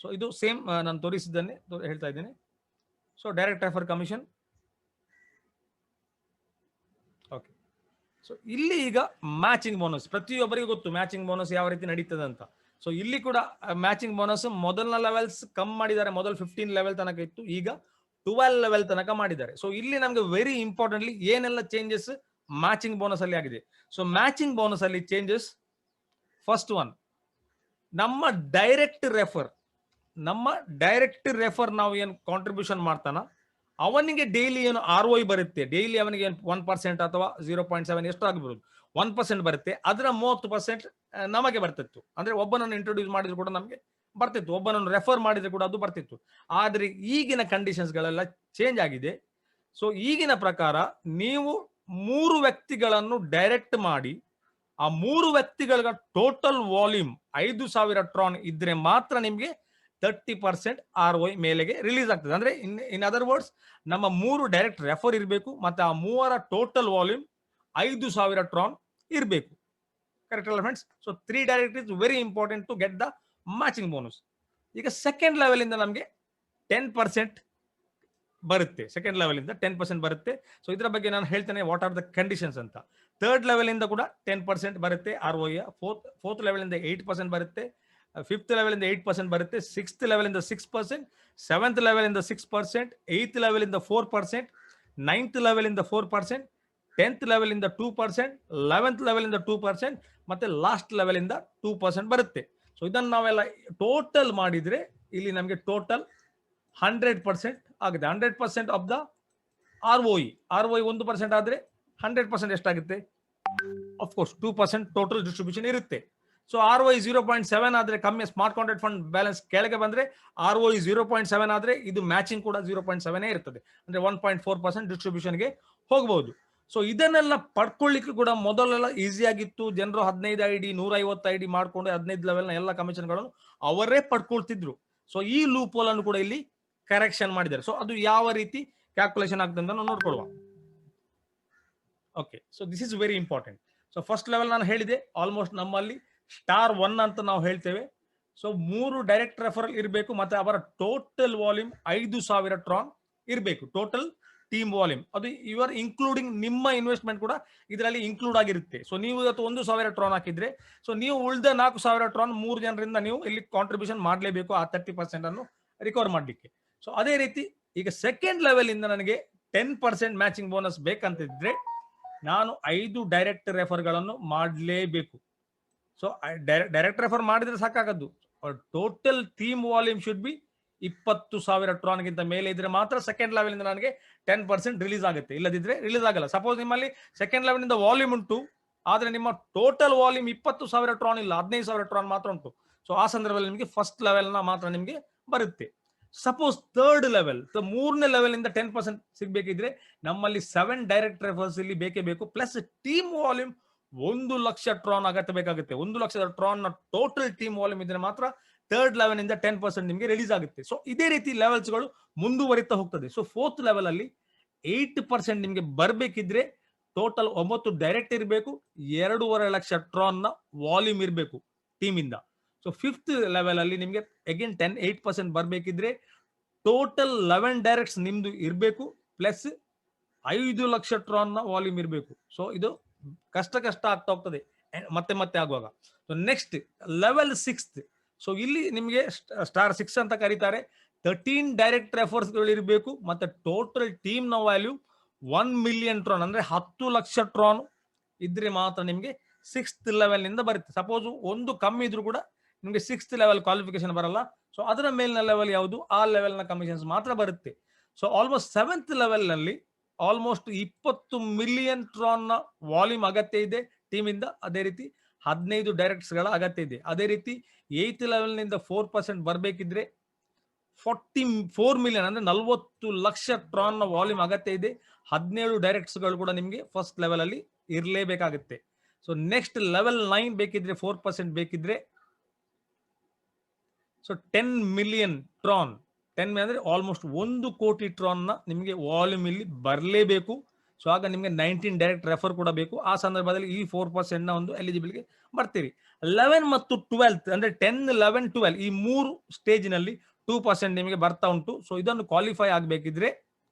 ಸೊ ಇದು ಸೇಮ್ ನಾನು ತೋರಿಸಿದ್ದನ್ನೇ ಹೇಳ್ತಾ ಇದ್ದೇನೆ. So direct refer commission, okay. So ಇಲ್ಲಿ ಈಗ ಮ್ಯಾಚಿಂಗ್ ಬೋನಸ್ ಪ್ರತಿಯೊಬ್ಬರಿಗೂ ಗೊತ್ತು ಮ್ಯಾಚಿಂಗ್ ಬೋನಸ್ ಯಾವ ರೀತಿ ನಡೀತದೆ ಅಂತ. ಸೊ ಇಲ್ಲಿ ಕೂಡ ಮ್ಯಾಚಿಂಗ್ ಬೋನಸ್ ಮೊದಲನ ಲೆವೆಲ್ಸ್ ಕಮ್ ಮಾಡಿದ್ದಾರೆ. ಮೊದಲು 15 ಲೆವೆಲ್ ತನಕ ಇತ್ತು, ಈಗ 12 ಲೆವೆಲ್ ತನಕ ಮಾಡಿದ್ದಾರೆ. ಸೊ ಇಲ್ಲಿ ನಮ್ಗೆ ವೆರಿ ಇಂಪಾರ್ಟೆಂಟ್ಲಿ ಏನೆಲ್ಲ ಚೇಂಜಸ್ ಮ್ಯಾಚಿಂಗ್ ಬೋನಸ್ ಅಲ್ಲಿ ಆಗಿದೆ. ಸೊ ಮ್ಯಾಚಿಂಗ್ ಬೋನಸ್ ಅಲ್ಲಿ ಚೇಂಜಸ್, ಫಸ್ಟ್ ಒನ್, ನಮ್ಮ ಡೈರೆಕ್ಟ್ ರೆಫರ್ ನಾವು ಏನು ಕಾಂಟ್ರಿಬ್ಯೂಷನ್ ಮಾಡ್ತಾನ ಅವನಿಗೆ ಡೈಲಿ ಏನು ROI ಬರುತ್ತೆ, ಡೈಲಿ ಅವನಿಗೆ 1% ಅಥವಾ 0.7 ಎಷ್ಟು ಆಗಿರ್ಬೋದು, 1% ಬರುತ್ತೆ, ಅದರ 30% ನಮಗೆ ಬರ್ತಿತ್ತು. ಅಂದ್ರೆ ಒಬ್ಬನನ್ನು ಇಂಟ್ರೊಡ್ಯೂಸ್ ಮಾಡಿದ್ರು ಕೂಡ ನಮಗೆ ಬರ್ತಿತ್ತು, ಒಬ್ಬನನ್ನು ರೆಫರ್ ಮಾಡಿದ್ರೆ ಕೂಡ ಅದು ಬರ್ತಿತ್ತು. ಆದ್ರೆ ಈಗಿನ ಕಂಡೀಷನ್ಸ್ ಗಳೆಲ್ಲ ಚೇಂಜ್ ಆಗಿದೆ. ಸೊ ಈಗಿನ ಪ್ರಕಾರ ನೀವು 3 ವ್ಯಕ್ತಿಗಳನ್ನು ಡೈರೆಕ್ಟ್ ಮಾಡಿ ಆ 3 ವ್ಯಕ್ತಿಗಳ ಟೋಟಲ್ ವಾಲ್ಯೂಮ್ 5,000 ಟ್ರಾನ್ ಇದ್ರೆ ಮಾತ್ರ ನಿಮ್ಗೆ 30% ROI ಮೇಲೆಗೆ ರಿಲೀಸ್ ಆಗ್ತದೆ. ಅಂದ್ರೆ ಇನ್ ಅದರ್ ವರ್ಡ್ಸ್ ನಮ್ಮ 3 ಡೈರೆಕ್ಟ್ ರೆಫರ್ ಇರಬೇಕು ಮತ್ತೆ ಆ 3ರ ಟೋಟಲ್ ವಾಲ್ಯೂಮ್ 5,000 ಟ್ರಾನ್ ಇರಬೇಕು. ಕರೆಕ್ಟ್ ಅಲ್ಲ friends? So 3 direct is very important to get the matching bonus. ಈಗ ಸೆಕೆಂಡ್ ಲೆವೆಲ್ ಇಂದ ನಮಗೆ 10% ಬರುತ್ತೆ. ಸೆಕೆಂಡ್ ಲೆವೆಲ್ ಇಂದ 10% ಬರುತ್ತೆ. ಸೊ ಇದರ ಬಗ್ಗೆ ನಾನು ಹೇಳ್ತೇನೆ ವಾಟ್ ಆರ್ ದ ಕಂಡೀಷನ್ಸ್ ಅಂತ. ಥರ್ಡ್ ಲೆವೆಲ್ ಇಂದ ಕೂಡ 10% ಬರುತ್ತೆ ROI. ಫೋರ್ತ್ ಲೆವೆಲ್ ಇಂದ 8% ಬರುತ್ತೆ. ಫಿಫ್ತ್ ಲೆವೆಲ್ ಇಂದ 8% ಬರುತ್ತೆ. ಸಿಕ್ಸ್ತ್ ಲೆವೆಲ್ ಇಂದ 6%, ಸೆವೆಂತ್ ಲೆವೆಲ್ ಇಂದ 6%, ಏಯ್ತ್ ಲೆವೆಲ್ ಇಂದ 4%, ನೈನ್ತ್ ಲೆವೆಲ್ ಇಂದ 4%, 10th ಲೆವೆಲ್ ಇಂದ 2%, 11th ಲೆವೆಲ್ ಇಂದ 2% ಮತ್ತೆ ಲಾಸ್ಟ್ ಲೆವೆಲ್ ಇಂದ 2% ಬರುತ್ತೆ. ಸೊ ಇದನ್ನು ನಾವೆಲ್ಲ ಟೋಟಲ್ ಮಾಡಿದ್ರೆ ಇಲ್ಲಿ ನಮಗೆ ಟೋಟಲ್ 100% ಆಗುತ್ತೆ. 100% ಆಫ್ ದ ROI 1% ಆದ್ರೆ 100% ಎಷ್ಟಾಗುತ್ತೆ? ಅಫ್ಕೋರ್ಸ್ 2% ಟೋಟಲ್ ಡಿಸ್ಟ್ರಿಬ್ಯೂಷನ್ ಇರುತ್ತೆ. ಸೊ ROI 0.7 ಆದ್ರೆ ಕಮ್ಮಿ, ಸ್ಮಾರ್ಟ್ ಕಾಂಟ್ರಾಕ್ಟ್ ಫಂಡ್ ಬ್ಯಾಲೆನ್ಸ್ ಕೆಳಗೆ ಬಂದ್ರೆ ROI 0.7 ಆದ್ರೆ ಇದು ಮ್ಯಾಚಿಂಗ್ ಕೂಡ 0.7 ಇರ್ತದೆ. ಅಂದ್ರೆ 1.4% ಡಿಸ್ಟ್ರಿಬ್ಯೂಷನ್ಗೆ ಹೋಗಬಹುದು. ಸೊ ಇದನ್ನೆಲ್ಲ ಪಡ್ಕೊಳ್ಳಿಕ್ಕೆ ಕೂಡ ಮೊದಲೆಲ್ಲ ಈಸಿ ಆಗಿತ್ತು. ಜನರು 15 ID 150 ID ಮಾಡ್ಕೊಂಡು 15 ಲೆವೆಲ್ನ ಎಲ್ಲ ಕಮಿಷನ್ಗಳನ್ನು ಅವರೇ ಪಡ್ಕೊಳ್ತಿದ್ರು. ಸೊ ಈ ಲೂಪ್ ಹೋಲ್ ಅನ್ನು ಕೂಡ ಇಲ್ಲಿ ಕರೆಕ್ಷನ್ ಮಾಡಿದ್ದಾರೆ. ಸೊ ಅದು ಯಾವ ರೀತಿ ಕ್ಯಾಲ್ಕುಲೇಷನ್ ಆಗ್ತದೆ ಅಂತ ನಾವು ನೋಡ್ಕೊಳ್ಳುವ. Okay, so this is very important. So first level ನಾನು ಹೇಳಿದೆ, ಆಲ್ಮೋಸ್ಟ್ ನಮ್ಮಲ್ಲಿ ಸ್ಟಾರ್ 1 ಅಂತ ನಾವು ಹೇಳ್ತೇವೆ. ಸೊ 3 ಡೈರೆಕ್ಟ್ ರೆಫರಲ್ ಇರಬೇಕು ಮತ್ತೆ ಅವರ ಟೋಟಲ್ ವಾಲ್ಯೂಮ್ 5,000 ಟ್ರಾನ್ ಇರಬೇಕು. ಟೋಟಲ್ ಟೀಮ್ ವಾಲ್ಯೂಮ್ ಅದು ಯುವರ್ ಇನ್ಕ್ಲೂಡಿಂಗ್ ನಿಮ್ಮ ಇನ್ವೆಸ್ಟ್ಮೆಂಟ್ ಕೂಡ ಇದರಲ್ಲಿ ಇನ್ಕ್ಲೂಡ್ ಆಗಿರುತ್ತೆ. ಸೊ ನೀವು ಇವತ್ತು 1,000 ಟ್ರಾನ್ ಹಾಕಿದ್ರೆ ಸೊ ನೀವು ಉಳಿದ 4,000 ಟ್ರಾನ್ 3 ಜನರಿಂದ ನೀವು ಇಲ್ಲಿ ಕಾಂಟ್ರಿಬ್ಯೂಷನ್ ಮಾಡಲೇಬೇಕು ಆ 30% ಅನ್ನು ರಿಕವರ್ ಮಾಡಲಿಕ್ಕೆ. ಸೊ ಅದೇ ರೀತಿ ಈಗ ಸೆಕೆಂಡ್ ಲೆವೆಲ್ ಇಂದ ನನಗೆ 10% ಮ್ಯಾಚಿಂಗ್ ಬೋನಸ್ ಬೇಕಂತಿದ್ರೆ ನಾನು 5 ಡೈರೆಕ್ಟ್ ರೆಫರ್ ಗಳನ್ನು ಮಾಡಲೇಬೇಕು. ಸೊ ಡೈರೆಕ್ಟ್ ರೆಫರ್ ಮಾಡಿದ್ರೆ ಸಾಕಾಗದ್ದು. Total team volume should be 20,000 ಟ್ರಾನ್ಗಿಂತ ಮೇಲೆ ಇದ್ರೆ ಮಾತ್ರ ಸೆಕೆಂಡ್ ಲೆವೆಲ್ ಇಂದ ನನಗೆ 10% ರಿಲೀಸ್ ಆಗುತ್ತೆ, ಇಲ್ಲದಿದ್ರೆ ರಿಲೀಸ್ ಆಗಲ್ಲ. ಸಪೋಸ್ ನಿಮ್ಮಲ್ಲಿ ಸೆಕೆಂಡ್ ಲೆವೆಲ್ ಇಂದ ವಾಲ್ಯೂಮ್ ಉಂಟು ಆದ್ರೆ ನಿಮ್ಮ ಟೋಟಲ್ ವಾಲ್ಯೂಮ್ 20,000 ಟ್ರಾನ್ ಇಲ್ಲ, 15,000 ಟ್ರಾನ್ ಮಾತ್ರ ಉಂಟು. ಸೊ ಆ ಸಂದರ್ಭದಲ್ಲಿ ನಿಮಗೆ ಫಸ್ಟ್ ಲೆವೆಲ್ ನ ಮಾತ್ರ ನಿಮಗೆ ಬರುತ್ತೆ. ಸಪೋಸ್ ಥರ್ಡ್ ಲೆವೆಲ್, ಮೂರನೇ ಲೆವೆಲ್ ಇಂದ 10% ಸಿಗ್ಬೇಕಿದ್ರೆ ನಮ್ಮಲ್ಲಿ 7 ಡೈರೆಕ್ಟ್ ರೆಫರ್ಸ್ ಇಲ್ಲಿ ಬೇಕೇ ಬೇಕು. ಪ್ಲಸ್ ಟೀಮ್ ವಾಲ್ಯೂಮ್ 1,00,000 ಟ್ರಾನ್ ಅಗತ್ಯ ಬೇಕಾಗುತ್ತೆ. 1,00,000 ಟ್ರಾನ್ ನ ಟೋಟಲ್ ಟೀಮ್ ವಾಲ್ಯೂಮ್ ಇದ್ರೆ ಮಾತ್ರ ಥರ್ಡ್ ಲೆವೆಲ್ ಇಂದ 10% ನಿಮಗೆ ರಿಲೀಸ್ ಆಗುತ್ತೆ. ಸೊ ಇದೇ ರೀತಿ ಲೆವೆಲ್ಸ್ ಗಳು ಮುಂದುವರಿತಾ ಹೋಗ್ತದೆ. ಸೊ ಫೋರ್ತ್ ಲೆವೆಲ್ ಅಲ್ಲಿ 8% ನಿಮಗೆ ಬರಬೇಕಿದ್ರೆ ಟೋಟಲ್ 9 ಡೈರೆಕ್ಟ್ ಇರಬೇಕು, 2.5 ಲಕ್ಷ ಟ್ರಾನ್ ನ ವಾಲ್ಯೂಮ್ ಇರಬೇಕು ಟೀಮ್ ಇಂದ. ಸೊ ಫಿಫ್ತ್ ಲೆವೆಲ್ ಅಲ್ಲಿ ನಿಮಗೆ ಅಗೇನ್ 8% ಬರಬೇಕಿದ್ರೆ ಟೋಟಲ್ 11 ಡೈರೆಕ್ಟ್ಸ್ ನಿಮ್ದು ಇರಬೇಕು ಪ್ಲಸ್ 5 ಲಕ್ಷ ಟ್ರಾನ್ ನ ವಾಲ್ಯೂಮ್ ಇರಬೇಕು. ಸೊ ಇದು ಕಷ್ಟ ಆಗ್ತಾ ಹೋಗ್ತದೆ ಮತ್ತೆ ಮತ್ತೆ ಆಗುವಾಗ. So next level 6th. So ಇಲ್ಲಿ ನಿಮಗೆ ಸ್ಟಾರ್ 6 ಅಂತ ಕರೀತಾರೆ. 13 ಡೈರೆಕ್ಟ್ ರೆಫರ್ಸ್ ಗಳು ಇರಬೇಕು ಮತ್ತೆ ಟೋಟಲ್ ಟೀಮ್ ನ ವ್ಯಾಲ್ಯೂ 1 ಮಿಲಿಯನ್ ಟ್ರಾನ್ ಅಂದ್ರೆ 10 ಲಕ್ಷ ಟ್ರಾನ್ ಇದ್ರೆ ಮಾತ್ರ ನಿಮಗೆ 6th ಲೆವೆಲ್ ನಿಂದ ಬರುತ್ತೆ. ಸಪೋಸ್ ಒಂದು ಕಮ್ಮಿ ಇದ್ರೂ ಕೂಡ ನಿಮಗೆ 6th ಲೆವೆಲ್ ಕ್ವಾಲಿಫಿಕೇಶನ್ ಬರಲ್ಲ. ಸೊ ಅದರ ಮೇಲಿನ ಲೆವೆಲ್ ಯಾವುದು ಆ ಲೆವೆಲ್ ನ ಕಮಿಷನ್ಸ್ ಮಾತ್ರ ಬರುತ್ತೆ. ಸೊ ಆಲ್ಮೋಸ್ಟ್ 7th ಲೆವೆಲ್ ನಲ್ಲಿ ಆಲ್ಮೋಸ್ಟ್ 20 ಮಿಲಿಯನ್ ಟ್ರಾನ್ ನ ವಾಲ್ಯೂಮ್ ಅಗತ್ಯ ಇದೆ ಟೀಮ್ ಇಂದ. ಅದೇ ರೀತಿ 15 ಡೈರೆಕ್ಟ್ಸ್ ಗಳ ಅಗತ್ಯ ಇದೆ. ಅದೇ ರೀತಿ 8th ಲೆವೆಲ್ ನಿಂದ 4% ಬರಬೇಕಿದ್ರೆ 44 ಮಿಲಿಯನ್ ಅಂದ್ರೆ 40 ಲಕ್ಷ ಟ್ರಾನ್ ನ ವಾಲ್ಯೂಮ್ ಅಗತ್ಯ ಇದೆ. 17 ಡೈರೆಕ್ಟ್ಸ್ ಗಳು ಕೂಡ ನಿಮಗೆ ಫಸ್ಟ್ ಲೆವೆಲ್ ಅಲ್ಲಿ ಇರಲೇಬೇಕಾಗುತ್ತೆ. ಸೊ ನೆಕ್ಸ್ಟ್ ಲೆವೆಲ್ 9 ಬೇಕಿದ್ರೆ 4% ಬೇಕಿದ್ರೆ ಸೊ 10 ಮಿಲಿಯನ್ ಟ್ರಾನ್, 10 ಅಂದ್ರೆ ಆಲ್ಮೋಸ್ಟ್ 1 ಕೋಟಿ ಟ್ರಾನ್ ನ ನಿಮಗೆ ವಾಲ್ಯೂಮ್ ಇಲ್ಲಿ ಬರಲೇಬೇಕು. ಸೊ ಆಗ ನಿಮಗೆ 19 ಡೈರೆಕ್ಟ್ ರೆಫರ್ ಕೂಡ ಬೇಕು. ಆ ಸಂದರ್ಭದಲ್ಲಿ ಈ 4% ನ ಒಂದು ಎಲಿಜಿಬಿಲಿಗೆ ಬರ್ತೀರಿ. 11 ಮತ್ತು 12 ಅಂದ್ರೆ 10, 11, 12 ಈ 3 ಸ್ಟೇಜ್ ನಲ್ಲಿ 2% ನಿಮಗೆ ಬರ್ತಾ ಉಂಟು. ಸೊ ಇದನ್ನು ಕ್ವಾಲಿಫೈ ಆಗಬೇಕಿದ್ರೆ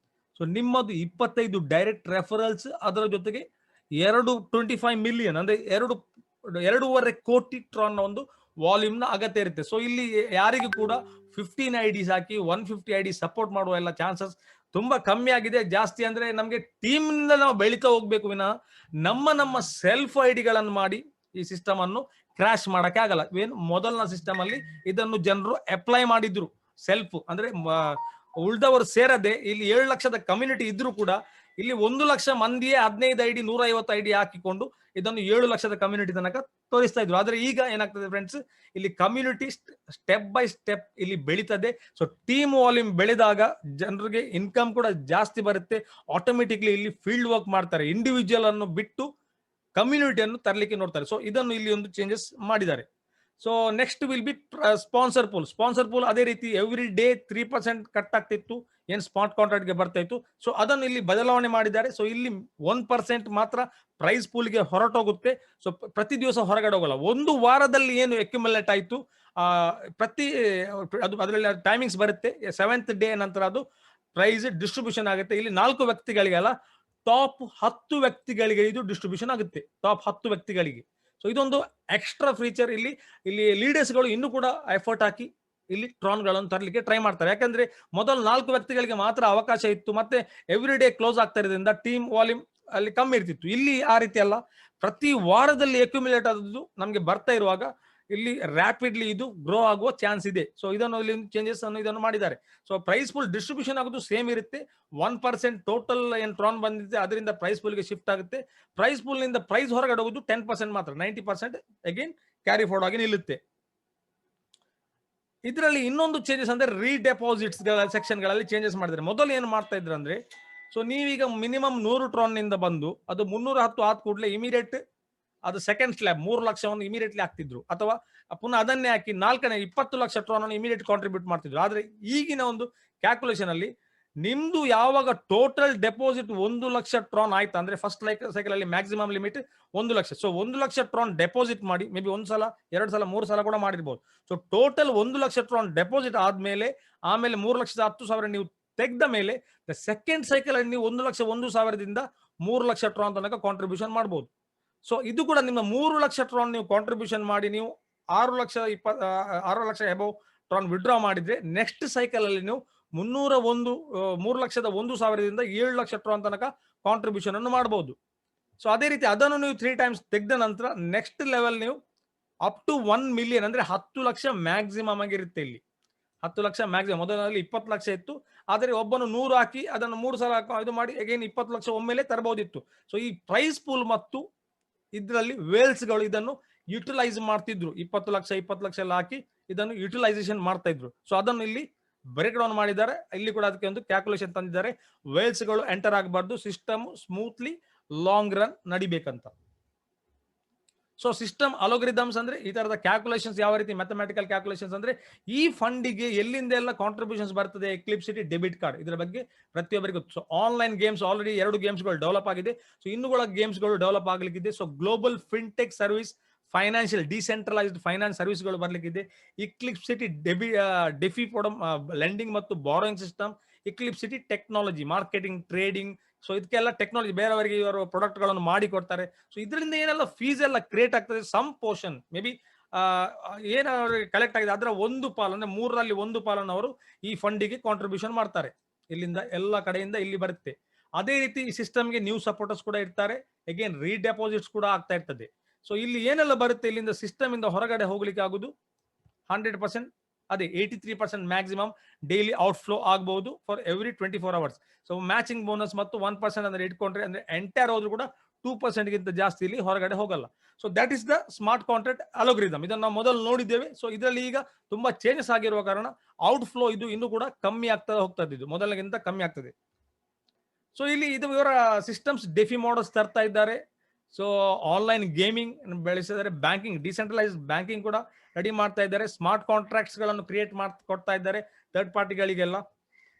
ಸೊ ನಿಮ್ಮದು 25 ಡೈರೆಕ್ಟ್ ರೆಫರಲ್ಸ್ ಅದರ ಜೊತೆಗೆ 25 ಮಿಲಿಯನ್ ಅಂದ್ರೆ 2.5 ಕೋಟಿ ಟ್ರಾನ್ ನ ಒಂದು ವಾಲ್ಯೂಮ್ ನ ಅಗತ್ಯ ಇರುತ್ತೆ. ಸೊ ಇಲ್ಲಿ ಯಾರಿಗೂ ಕೂಡ 15 IDs ಹಾಕಿ 150 ID ಸಪೋರ್ಟ್ ಮಾಡುವ ಎಲ್ಲ ಚಾನ್ಸಸ್ ತುಂಬಾ ಕಮ್ಮಿ ಆಗಿದೆ. ಜಾಸ್ತಿ ಅಂದ್ರೆ ನಮಗೆ ಟೀಮ್ ನಿಂದ ನಾವು ಬೆಳೀತಾ ಹೋಗ್ಬೇಕು ವಿನಃ ನಮ್ಮ ಸೆಲ್ಫ್ ಐಡಿಗಳನ್ನು ಮಾಡಿ ಈ ಸಿಸ್ಟಮ್ ಅನ್ನು ಕ್ರಾಶ್ ಮಾಡಕ್ಕೆ ಆಗಲ್ಲ. ಏನು ಮೊದಲನ ಸಿಸ್ಟಮ್ ಅಲ್ಲಿ ಇದನ್ನು ಜನರು ಅಪ್ಲೈ ಮಾಡಿದ್ರು ಸೆಲ್ಫ್ ಅಂದ್ರೆ ಉಳಿದವರು ಸೇರದೆ ಇಲ್ಲಿ 7 ಲಕ್ಷದ ಕಮ್ಯುನಿಟಿ ಇದ್ರೂ ಕೂಡ ಇಲ್ಲಿ 1 ಲಕ್ಷ ಮಂದಿಯೇ 15 ಐಡಿ 150 ಐಡಿ ಹಾಕಿಕೊಂಡು ಇದನ್ನು 7 ಲಕ್ಷದ ಕಮ್ಯುನಿಟಿ ತನಕ ತೋರಿಸ್ತಾ ಇದ್ರು. ಆದ್ರೆ ಈಗ ಏನಾಗ್ತದೆ ಫ್ರೆಂಡ್ಸ್, ಇಲ್ಲಿ ಕಮ್ಯುನಿಟಿ ಸ್ಟೆಪ್ ಬೈ ಸ್ಟೆಪ್ ಇಲ್ಲಿ ಬೆಳೀತದೆ. ಸೊ ಟೀಮ್ ವಾಲ್ಯೂಮ್ ಬೆಳೆದಾಗ ಜನರಿಗೆ ಇನ್ಕಮ್ ಕೂಡ ಜಾಸ್ತಿ ಬರುತ್ತೆ. ಆಟೋಮೆಟಿಕ್ಲಿ ಇಲ್ಲಿ ಫೀಲ್ಡ್ ವರ್ಕ್ ಮಾಡ್ತಾರೆ, ಇಂಡಿವಿಜುವಲ್ ಅನ್ನು ಬಿಟ್ಟು ಕಮ್ಯುನಿಟಿಯನ್ನು ತರಲಿಕ್ಕೆ ನೋಡ್ತಾರೆ. ಸೊ ಇದನ್ನು ಇಲ್ಲಿ ಒಂದು ಚೇಂಜಸ್ ಮಾಡಿದ್ದಾರೆ. So next will be sponsor pool. Sponsor pool ಅದೇ ರೀತಿ ಎವ್ರಿ ಡೇ 3% ಕಟ್ ಆಗ್ತಿತ್ತು, ಏನ್ ಸ್ಮಾರ್ಟ್ ಕಾಂಟ್ರಾಕ್ಟ್ಗೆ ಬರ್ತಾ ಇತ್ತು. ಸೊ ಅದನ್ನು ಇಲ್ಲಿ ಬದಲಾವಣೆ ಮಾಡಿದ್ದಾರೆ. ಸೊ ಇಲ್ಲಿ 1% ಮಾತ್ರ ಪ್ರೈಸ್ ಪೂಲ್ಗೆ ಹೊರಟೋಗುತ್ತೆ. ಸೊ ಪ್ರತಿ ದಿವಸ ಹೊರಗಡೆ ಹೋಗಲ್ಲ. ಒಂದು ವಾರದಲ್ಲಿ ಏನು ಅಕ್ಯುಮುಲೇಟ್ ಆಯ್ತು, ಪ್ರತಿ ಅದರಲ್ಲಿ ಟೈಮಿಂಗ್ಸ್ ಬರುತ್ತೆ. 7th ಡೇ ನಂತರ ಅದು ಪ್ರೈಸ್ ಡಿಸ್ಟ್ರಿಬ್ಯೂಷನ್ ಆಗುತ್ತೆ. ಇಲ್ಲಿ 4 ವ್ಯಕ್ತಿಗಳಿಗೆಲ್ಲ, ಟಾಪ್ 10 ವ್ಯಕ್ತಿಗಳಿಗೆ ಇದು ಡಿಸ್ಟ್ರಿಬ್ಯೂಷನ್ ಆಗುತ್ತೆ, ಟಾಪ್ 10 ವ್ಯಕ್ತಿಗಳಿಗೆ. ಸೊ ಇದೊಂದು ಎಕ್ಸ್ಟ್ರಾ ಫೀಚರ್. ಇಲ್ಲಿ ಲೀಡರ್ಸ್ಗಳು ಇನ್ನೂ ಕೂಡ ಎಫರ್ಟ್ ಹಾಕಿ ಇಲ್ಲಿ ಟ್ರಾನ್ಗಳನ್ನು ತರಲಿಕ್ಕೆ ಟ್ರೈ ಮಾಡ್ತಾರೆ. ಯಾಕಂದ್ರೆ ಮೊದಲು 4 ವ್ಯಕ್ತಿಗಳಿಗೆ ಮಾತ್ರ ಅವಕಾಶ ಇತ್ತು, ಮತ್ತೆ ಎವ್ರಿ ಡೇ ಕ್ಲೋಸ್ ಆಗ್ತಾ ಇರೋದ್ರಿಂದ ಟೀಮ್ ವಾಲ್ಯೂಮ್ ಅಲ್ಲಿ ಕಮ್ಮಿ ಇರ್ತಿತ್ತು. ಇಲ್ಲಿ ಆ ರೀತಿ ಅಲ್ಲ, ಪ್ರತಿ ವಾರದಲ್ಲಿ ಅಕ್ಯುಮುಲೇಟ್ ಆದದ್ದು ನಮಗೆ ಬರ್ತಾ ಇರುವಾಗ ಇಲ್ಲಿ ರ್ಯಾಪಿಡ್ಲಿ ಇದು ಗ್ರೋ ಆಗುವ ಚಾನ್ಸ್ ಇದೆ. ಸೊ ಇದನ್ನು ಇಲ್ಲಿ ಚೇಂಜಸ್ ಅನ್ನು ಇದನ್ನು ಮಾಡಿದ್ದಾರೆ. ಸೊ ಪ್ರೈಸ್ ಪೂಲ್ ಡಿಸ್ಟ್ರಿಬ್ಯೂಷನ್ ಆಗೋದು ಸೇಮ್ ಇರುತ್ತೆ. 1% ಟೋಟಲ್ ಏನ್ ಟ್ರಾನ್ ಬಂದಿದೆ ಅದರಿಂದ ಪ್ರೈಸ್ ಪೂಲ್ಗೆ ಶಿಫ್ಟ್ ಆಗುತ್ತೆ. ಪ್ರೈಸ್ ಪೂಲ್ ನಿಂದ ಪ್ರೈಸ್ ಹೊರಗಡೆ ಹೋಗೋದು 10% ಮಾತ್ರ, 90% ಅಗೇನ್ ಕ್ಯಾರಿ ಫಾರ್ವರ್ಡ್ ಆಗಿ ನಿಲ್ಲುತ್ತೆ. ಇದರಲ್ಲಿ ಇನ್ನೊಂದು ಚೇಂಜಸ್ ಅಂದ್ರೆ ರೀಡೆಪಾಸಿಟ್ಸ್ ಸೆಕ್ಷನ್ ಗಳಲ್ಲಿ ಚೇಂಜಸ್ ಮಾಡಿದ್ರೆ. ಮೊದಲು ಏನು ಮಾಡ್ತಾ ಇದ್ರು ಅಂದ್ರೆ, ಸೊ ನೀವೀಗ ಮಿನಿಮಮ್ 100 ಟ್ರಾನ್ ನಿಂದ ಬಂದು ಅದು 310 ಆದ ಕೂಡಲೇ ಇಮಿಡಿಯೇಟ್ ಅದು ಸೆಕೆಂಡ್ ಸ್ಲ್ಯಾಬ್ 3 ಲಕ್ಷವನ್ನು ಇಮಿಡಿಯೇಟ್ಲಿ ಹಾಕ್ತಿದ್ರು, ಅಥವಾ ಪುನಃ ಅದನ್ನೇ ಹಾಕಿ 20 ಲಕ್ಷ ಟ್ರಾನ್ ಅನ್ನು ಇಮಿಡಿಯೇಟ್ ಕಾಂಟ್ರಿಬ್ಯೂಟ್ ಮಾಡ್ತಿದ್ರು. ಆದ್ರೆ ಈಗಿನ ಒಂದು ಕ್ಯಾಲ್ಕುಲೇಷನ್ ಅಲ್ಲಿ ನಿಮ್ದು ಯಾವಾಗ ಟೋಟಲ್ ಡೆಪಾಸಿಟ್ 1 ಲಕ್ಷ ಟ್ರಾನ್ ಆಯ್ತಾ ಅಂದ್ರೆ, ಫಸ್ಟ್ ಸೈಕಲ್ ಅಲ್ಲಿ maximum limit 1 lakh. So 1 lakh Tron deposit ಮಾಡಿ, ಮೇ ಬಿ 1 ಸಲ 2 ಸಲ 3 ಸಲ ಕೂಡ ಮಾಡಿರ್ಬೋದು. So total 1 lakh Tron deposit ಆದ್ಮೇಲೆ ಆಮೇಲೆ 3,10,000 ನೀವು ತೆಗೆದ ಮೇಲೆ ಸೆಕೆಂಡ್ ಸೈಕಲ್ ಅಲ್ಲಿ ನೀವು 1,01,000ದಿಂದ 3 ಲಕ್ಷ ಟ್ರಾನ್ ತನಕ ಕಾಂಟ್ರಿಬ್ಯೂಷನ್ ಮಾಡಬಹುದು. ಸೊ ಇದು ಕೂಡ ನಿಮ್ಮ 3 ಲಕ್ಷ ಟ್ರಾನ್ ನೀವು ಕಾಂಟ್ರಿಬ್ಯೂಷನ್ ಮಾಡಿ ನೀವು 6 ಲಕ್ಷ ಎಬವ್ ಟ್ರಾನ್ ವಿಡ್ರಾ ಮಾಡಿದ್ರೆ, ನೆಕ್ಸ್ಟ್ ಸೈಕಲ್ ಅಲ್ಲಿ ನೀವು 3,01,000ದಿಂದ 7 ಲಕ್ಷ ಟ್ರಾನ್ ತನಕ ಕಾಂಟ್ರಿಬ್ಯೂಷನ್ ಅನ್ನು ಮಾಡಬಹುದು. ಸೊ ಅದೇ ರೀತಿ ಅದನ್ನು ನೀವು 3 ಟೈಮ್ಸ್ ತೆಗೆದ ನಂತರ ನೆಕ್ಸ್ಟ್ ಲೆವೆಲ್ ನೀವು ಅಪ್ ಟು 1 ಮಿಲಿಯನ್ ಅಂದ್ರೆ 10 ಲಕ್ಷ ಮ್ಯಾಕ್ಸಿಮಮ್ ಆಗಿರುತ್ತೆ. ಇಲ್ಲಿ 10 ಲಕ್ಷ ಮ್ಯಾಕ್ಸಿಮಮ್. ಮೊದಲಲ್ಲಿ 20 ಲಕ್ಷ ಇತ್ತು, ಆದರೆ ಒಬ್ಬನು 100 ಹಾಕಿ ಅದನ್ನು 3 ಸಲ ಇದು ಮಾಡಿ ಅಗೇನ್ 20 ಲಕ್ಷ ಒಮ್ಮೆಲೆ ತರಬಹುದಿತ್ತು. ಸೊ ಈ ಪ್ರೈಸ್ ಪೂಲ್ ಮತ್ತು ಇದರಲ್ಲಿ ವೇಲ್ಸ್ಗಳು ಇದನ್ನು ಯುಟಿಲೈಸ್ ಮಾಡ್ತಿದ್ರು. 20 ಲಕ್ಷ ಎಲ್ಲ ಹಾಕಿ ಇದನ್ನು ಯುಟಿಲೈಸೇಷನ್ ಮಾಡ್ತಾ ಇದ್ರು. ಸೊ ಅದನ್ನು ಇಲ್ಲಿ ಬ್ರೇಕ್ ಡೌನ್ ಮಾಡಿದ್ದಾರೆ. ಇಲ್ಲಿ ಕೂಡ ಅದಕ್ಕೆ ಒಂದು ಕ್ಯಾಲ್ಕುಲೇಷನ್ ತಂದಿದ್ದಾರೆ. ವೇಲ್ಸ್ಗಳು ಎಂಟರ್ ಆಗಬಾರ್ದು, ಸಿಸ್ಟಮ್ ಸ್ಮೂತ್ಲಿ ಲಾಂಗ್ ರನ್ ನಡಿಬೇಕಂತ. ಸೊ ಸಿಸ್ಟಮ್ ಅಲೋಗ್ರಿದಮ್ಸ್ ಅಂದ್ರೆ ಈ ತರದ ಕ್ಯಾಲ್ಕುಲೇಷನ್ಸ್, ಯಾವ ರೀತಿ ಮ್ಯಾಥಮೆಟಿಕಲ್ ಕ್ಯಾಲ್ಕುಲೇಷನ್ಸ್ ಅಂದ್ರೆ ಈ ಫಂಡಿಗೆ ಎಲ್ಲಿಂದ ಎಲ್ಲ ಕಾಂಟ್ರಿಬ್ಯೂಷನ್ಸ್ ಬರ್ತದೆ, ಎಕ್ಲಿಪ್ಸಿಟಿ ಡೆಬಿಟ್ ಕಾರ್ಡ್, ಇದರ ಬಗ್ಗೆ ಪ್ರತಿಯೊಬ್ಬರಿಗೂ ಗೊತ್ತು. ಸೊ ಆನ್ಲೈನ್ ಗೇಮ್ಸ್ ಆಲ್ರೆಡಿ 2 ಗೇಮ್ಸ್ಗಳು ಡೆವಲಪ್ ಆಗಿದೆ. ಸೊ ಇನ್ನುಗಳ ಗೇಮ್ಸ್ಗಳು ಡೆವಲಪ್ ಆಗ್ಲಿಕ್ಕಿದೆ. So global fintech service, financial decentralised finance ಸರ್ವಿಸ್ಗಳು ಬರ್ಲಿಕ್ಕಿದೆ. ಇಕ್ಲಿಪ್ಸಿಟಿ ಡೆಫಿ ಫೋಡಮ್ ಲೆಂಡಿಂಗ್ ಮತ್ತು borrowing system, Eclipcity technology marketing trading. So ಇದಕ್ಕೆಲ್ಲ ಟೆಕ್ನಾಲಜಿ ಬೇರೆಯವರಿಗೆ ಇವರು ಪ್ರಾಡಕ್ಟ್ ಗಳನ್ನು ಮಾಡಿ ಕೊಡ್ತಾರೆ. ಸೊ ಇದರಿಂದ ಏನೆಲ್ಲ ಫೀಸ್ ಎಲ್ಲ ಕ್ರಿಯೇಟ್ ಆಗ್ತದೆ, ಸಮ್ ಪೋರ್ಷನ್ ಮೇ ಬಿ ಏನಾದ್ರು ಕಲೆಕ್ಟ್ ಆಗಿದೆ ಅದರ ಒಂದು ಪಾಲು ಅಂದ್ರೆ 3ರಲ್ಲಿ 1 ಪಾಲನ್ನು ಅವರು ಈ ಫಂಡಿಗೆ ಕಾಂಟ್ರಿಬ್ಯೂಷನ್ ಮಾಡ್ತಾರೆ. ಇಲ್ಲಿಂದ ಎಲ್ಲ ಕಡೆಯಿಂದ ಇಲ್ಲಿ ಬರುತ್ತೆ. ಅದೇ ರೀತಿ ಈ ಸಿಸ್ಟಮ್ಗೆ ನ್ಯೂ ಸಪೋರ್ಟರ್ಸ್ ಕೂಡ ಇರ್ತಾರೆ. ಅಗೇನ್ ರೀಡೆಪಾಸಿಟ್ಸ್ ಕೂಡ ಆಗ್ತಾ ಇರ್ತದೆ. ಸೊ ಇಲ್ಲಿ ಏನೆಲ್ಲ ಬರುತ್ತೆ, ಇಲ್ಲಿಂದ ಸಿಸ್ಟಮ್ ಇಂದ ಹೊರಗಡೆ ಹೋಗ್ಲಿಕ್ಕೆ ಆಗುದು 100%, ಅದೇ 83% ಮ್ಯಾಕ್ಸಿಮಮ್ ಡೈಲಿ ಔಟ್ಫ್ಲೋ ಆಗಬಹುದು for every 24 hours. So matching bonus ಮತ್ತು 1% ಅಂದ್ರೆ ಇಟ್ಕೊಂಡ್ರೆ ಅಂದ್ರೆ ಎಂಟೈರ್ ಹೋದ್ರು ಕೂಡ 2% ಗಿಂತ ಜಾಸ್ತಿ ಇಲ್ಲಿ ಹೊರಗಡೆ ಹೋಗಲ್ಲ. So that is the smart contract algorithm. ಇದನ್ನು ನಾವು ಮೊದಲು ನೋಡಿದ್ದೇವೆ. ಸೊ ಇದರಲ್ಲಿ ಈಗ ತುಂಬಾ ಚೇಂಜಸ್ ಆಗಿರುವ ಕಾರಣ ಔಟ್ಫ್ಲೋ ಇದು ಇನ್ನೂ ಕೂಡ ಕಮ್ಮಿ ಆಗ್ತಾ ಹೋಗ್ತದೆ, ಇದು ಮೊದಲಿಗಿಂತ ಕಮ್ಮಿ ಆಗ್ತದೆ. ಸೊ ಇಲ್ಲಿ ಇದು ಇವರ ಸಿಸ್ಟಮ್ಸ್ ಡೆಫಿ ಮಾಡಲ್ಸ್ ತರ್ತಾ ಇದ್ದಾರೆ. ಸೊ ಆನ್ಲೈನ್ ಗೇಮಿಂಗ್ ಬೆಳೆಸಿದ್ದಾರೆ, ಬ್ಯಾಂಕಿಂಗ್ ಡಿಸೆಂಟ್ರಲೈಸ್ಡ್ ಬ್ಯಾಂಕಿಂಗ್ ಕೂಡ ರೆಡಿ ಮಾಡ್ತಾ ಇದ್ದಾರೆ, ಸ್ಮಾರ್ಟ್ ಕಾಂಟ್ರಾಕ್ಟ್ಸ್ ಗಳನ್ನು ಕ್ರಿಯೇಟ್ ಕೊಡ್ತಾ ಇದ್ದಾರೆ ಥರ್ಡ್ ಪಾರ್ಟಿಗಳಿಗೆಲ್ಲ.